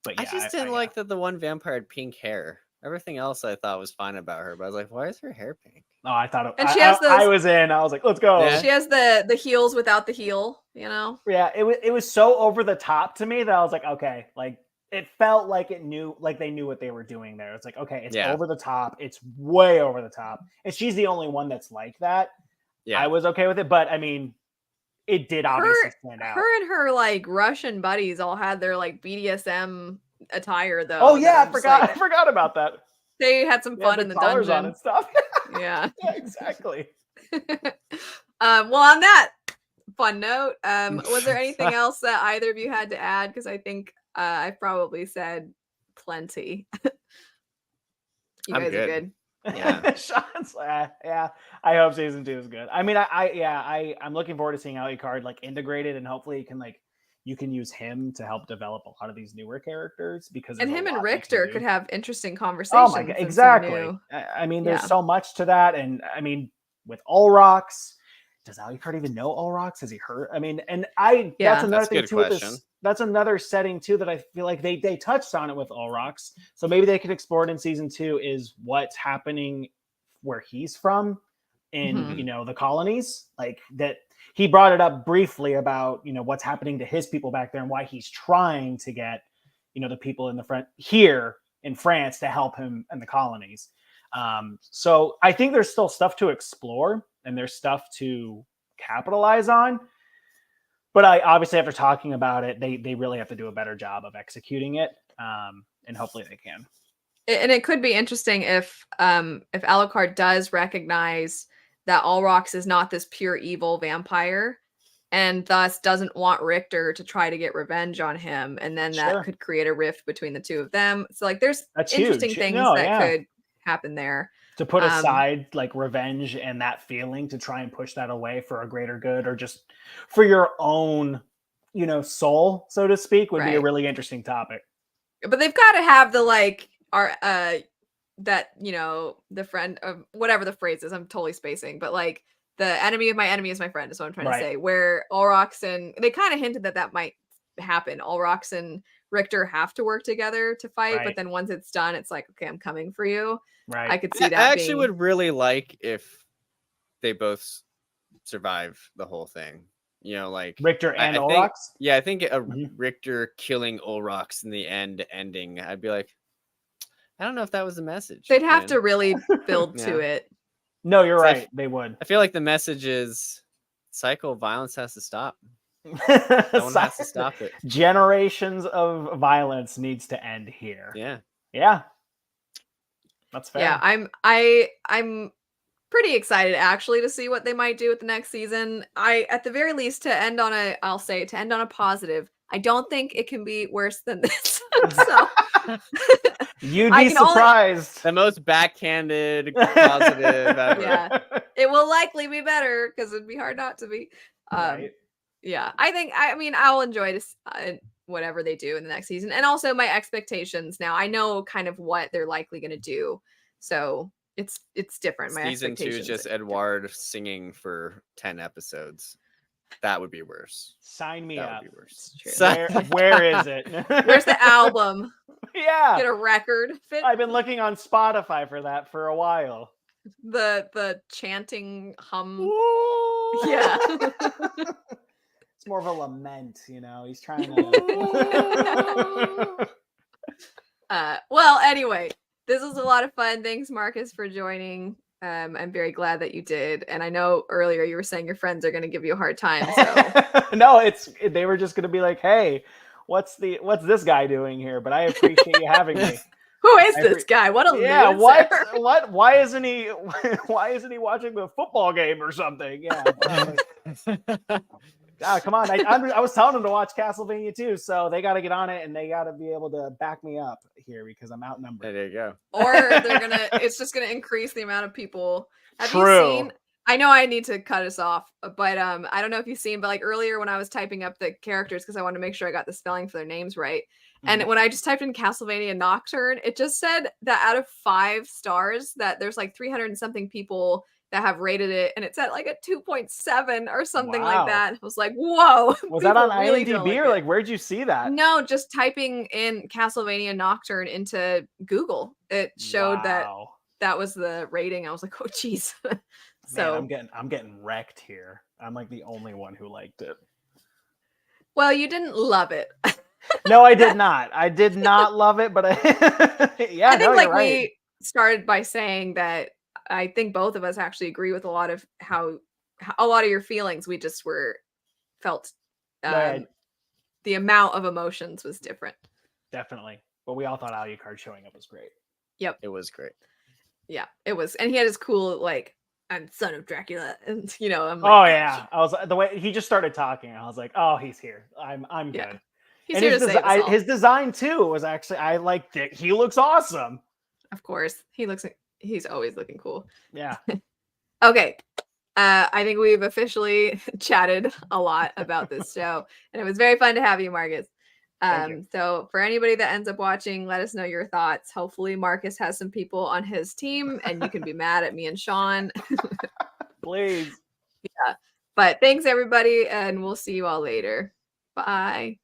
Speaker 2: yeah,
Speaker 3: I just didn't like that the one vampire had pink hair. Everything else I thought was fine about her, but I was like, why is her hair pink?
Speaker 2: Oh, I thought it.
Speaker 1: And she has those,
Speaker 2: I was like, let's go.
Speaker 1: Yeah. She has the heels without the heel,
Speaker 2: Yeah, it was so over the top to me that I was like, okay, like it felt like they knew what they were doing there. It's like, okay, it's over the top. It's way over the top. And she's the only one that's like that. Yeah. I was okay with it, but I mean, it did obviously stand out.
Speaker 1: Her and her like Russian buddies all had their like BDSM attire though.
Speaker 2: Oh yeah, I forgot about that.
Speaker 1: They had some fun in the dungeon
Speaker 2: on and stuff.
Speaker 1: Yeah.
Speaker 2: Yeah, exactly.
Speaker 1: Well, on that fun note. Was there anything else that either of you had to add? Because I think I probably said plenty. You guys are good.
Speaker 3: Yeah.
Speaker 2: Sean's yeah. I hope season 2 is good. I mean, I'm looking forward to seeing how Alucard like integrated, and hopefully you can use him to help develop a lot of these newer characters, because
Speaker 1: and him and Richter could have interesting
Speaker 2: Oh
Speaker 1: conversations.
Speaker 2: my god, exactly. I mean, there's so much to that, and I mean, with Ulrox, does Alucard even know Ulrox? Has he heard? I mean, and that's another thing too with this. That's another setting too that I feel like they touched on it with Ulrox. So maybe they could explore it in season 2, is what's happening where he's from in the colonies. Like that, he brought it up briefly about what's happening to his people back there and why he's trying to get the people in the front here in France to help him in the colonies. So I think there's still stuff to explore and there's stuff to capitalize on. But obviously, after talking about it, they really have to do a better job of executing it, and hopefully they can.
Speaker 1: And it could be interesting if Alucard does recognize that Ulrox is not this pure evil vampire, and thus doesn't want Richter to try to get revenge on him, and then that could create a rift between the two of them. So like, there's interesting things that could happen there.
Speaker 2: To put aside like revenge and that feeling, to try and push that away for a greater good, or just for your own, soul, so to speak, would be a really interesting topic.
Speaker 1: But they've got to have the the friend of whatever the phrase is. I'm totally spacing, but like the enemy of my enemy is my friend is what I'm trying to say. Where Ulrox and they kind of hinted that might happen. Ulrox and Richter have to work together to fight, but then once it's done, it's like, okay, I'm coming for you.
Speaker 2: Right.
Speaker 1: I could see that.
Speaker 3: I actually would really like if they both survive the whole thing. Like
Speaker 2: Richter and Ulrox?
Speaker 3: I think Richter killing Ulrox in the ending, I'd be like, I don't know if that was the message.
Speaker 1: They'd have to really build to it.
Speaker 2: No, you're right. They would.
Speaker 3: I feel like the message is cycle of violence has to stop. Someone has to stop it.
Speaker 2: Generations of violence needs to end here. Yeah. That's fair.
Speaker 1: Yeah, I'm pretty excited actually to see what they might do with the next season. At the very least, to end on a positive. I don't think it can be worse than this. So
Speaker 2: you'd be surprised.
Speaker 3: The most backhanded positive ever.
Speaker 1: Yeah, it will likely be better because it'd be hard not to be. Yeah, I mean, I'll enjoy this. Whatever they do in the next season, and also my expectations. Now I know kind of what they're likely going to do, so it's different. My
Speaker 3: season 2 is just Edward singing for 10 episodes. That would be worse.
Speaker 2: Sign me
Speaker 3: up.
Speaker 2: That would be worse. Where is it?
Speaker 1: Where's the album?
Speaker 2: Yeah,
Speaker 1: get a record.
Speaker 2: I've been looking on Spotify for that for a while.
Speaker 1: The chanting hum.
Speaker 2: Ooh.
Speaker 1: Yeah.
Speaker 2: It's more of a lament, he's trying to.
Speaker 1: Well, anyway, this was a lot of fun. Thanks, Marcus, for joining. I'm very glad that you did. And I know earlier you were saying your friends are going to give you a hard time. So
Speaker 2: no, they were just going to be like, hey, what's this guy doing here? But I appreciate you having me.
Speaker 1: Who is this guy? What a loser.
Speaker 2: What? Why isn't he watching the football game or something? Yeah. Come on. I was telling them to watch Castlevania too, so they got to get on it and they got to be able to back me up here because I'm outnumbered.
Speaker 3: There you go.
Speaker 1: Or it's just gonna increase the amount of people. Have you seen? I know I need to cut us off, but I don't know if you've seen, but like earlier when I was typing up the characters because I wanted to make sure I got the spelling for their names right. And when I just typed in Castlevania Nocturne, it just said that out of 5 stars that there's like 300 and something people that have rated it, and it's at like a 2.7 or something like that. I was like, whoa.
Speaker 2: Was that on IMDb or like where'd you see that?
Speaker 1: No, just typing in Castlevania Nocturne into Google. It showed that was the rating. I was like, oh geez. So
Speaker 2: man, I'm getting wrecked here. I'm like the only one who liked it.
Speaker 1: Well, you didn't love it.
Speaker 2: No, I did not. I did not love it, but I think
Speaker 1: we started by saying that I think both of us actually agree with a lot of how a lot of your feelings. We just felt the amount of emotions was different.
Speaker 2: Definitely. But we all thought Alucard showing up was great.
Speaker 1: Yep.
Speaker 3: It was great.
Speaker 1: Yeah, it was. And he had his cool, like, I'm son of Dracula, and you know, I'm
Speaker 2: like, oh yeah, I was the way he just started talking. I was like, oh, he's here. I'm good.
Speaker 1: He's and here to
Speaker 2: his design too was actually I liked it. He looks awesome.
Speaker 1: Of course, he's always looking cool.
Speaker 2: Yeah.
Speaker 1: Okay. I think we've officially chatted a lot about this show, and it was very fun to have you, Marcus. So for anybody that ends up watching, let us know your thoughts. Hopefully Marcus has some people on his team and you can be mad at me and Sean.
Speaker 2: Please.
Speaker 1: Yeah. But thanks everybody, and we'll see you all later. Bye.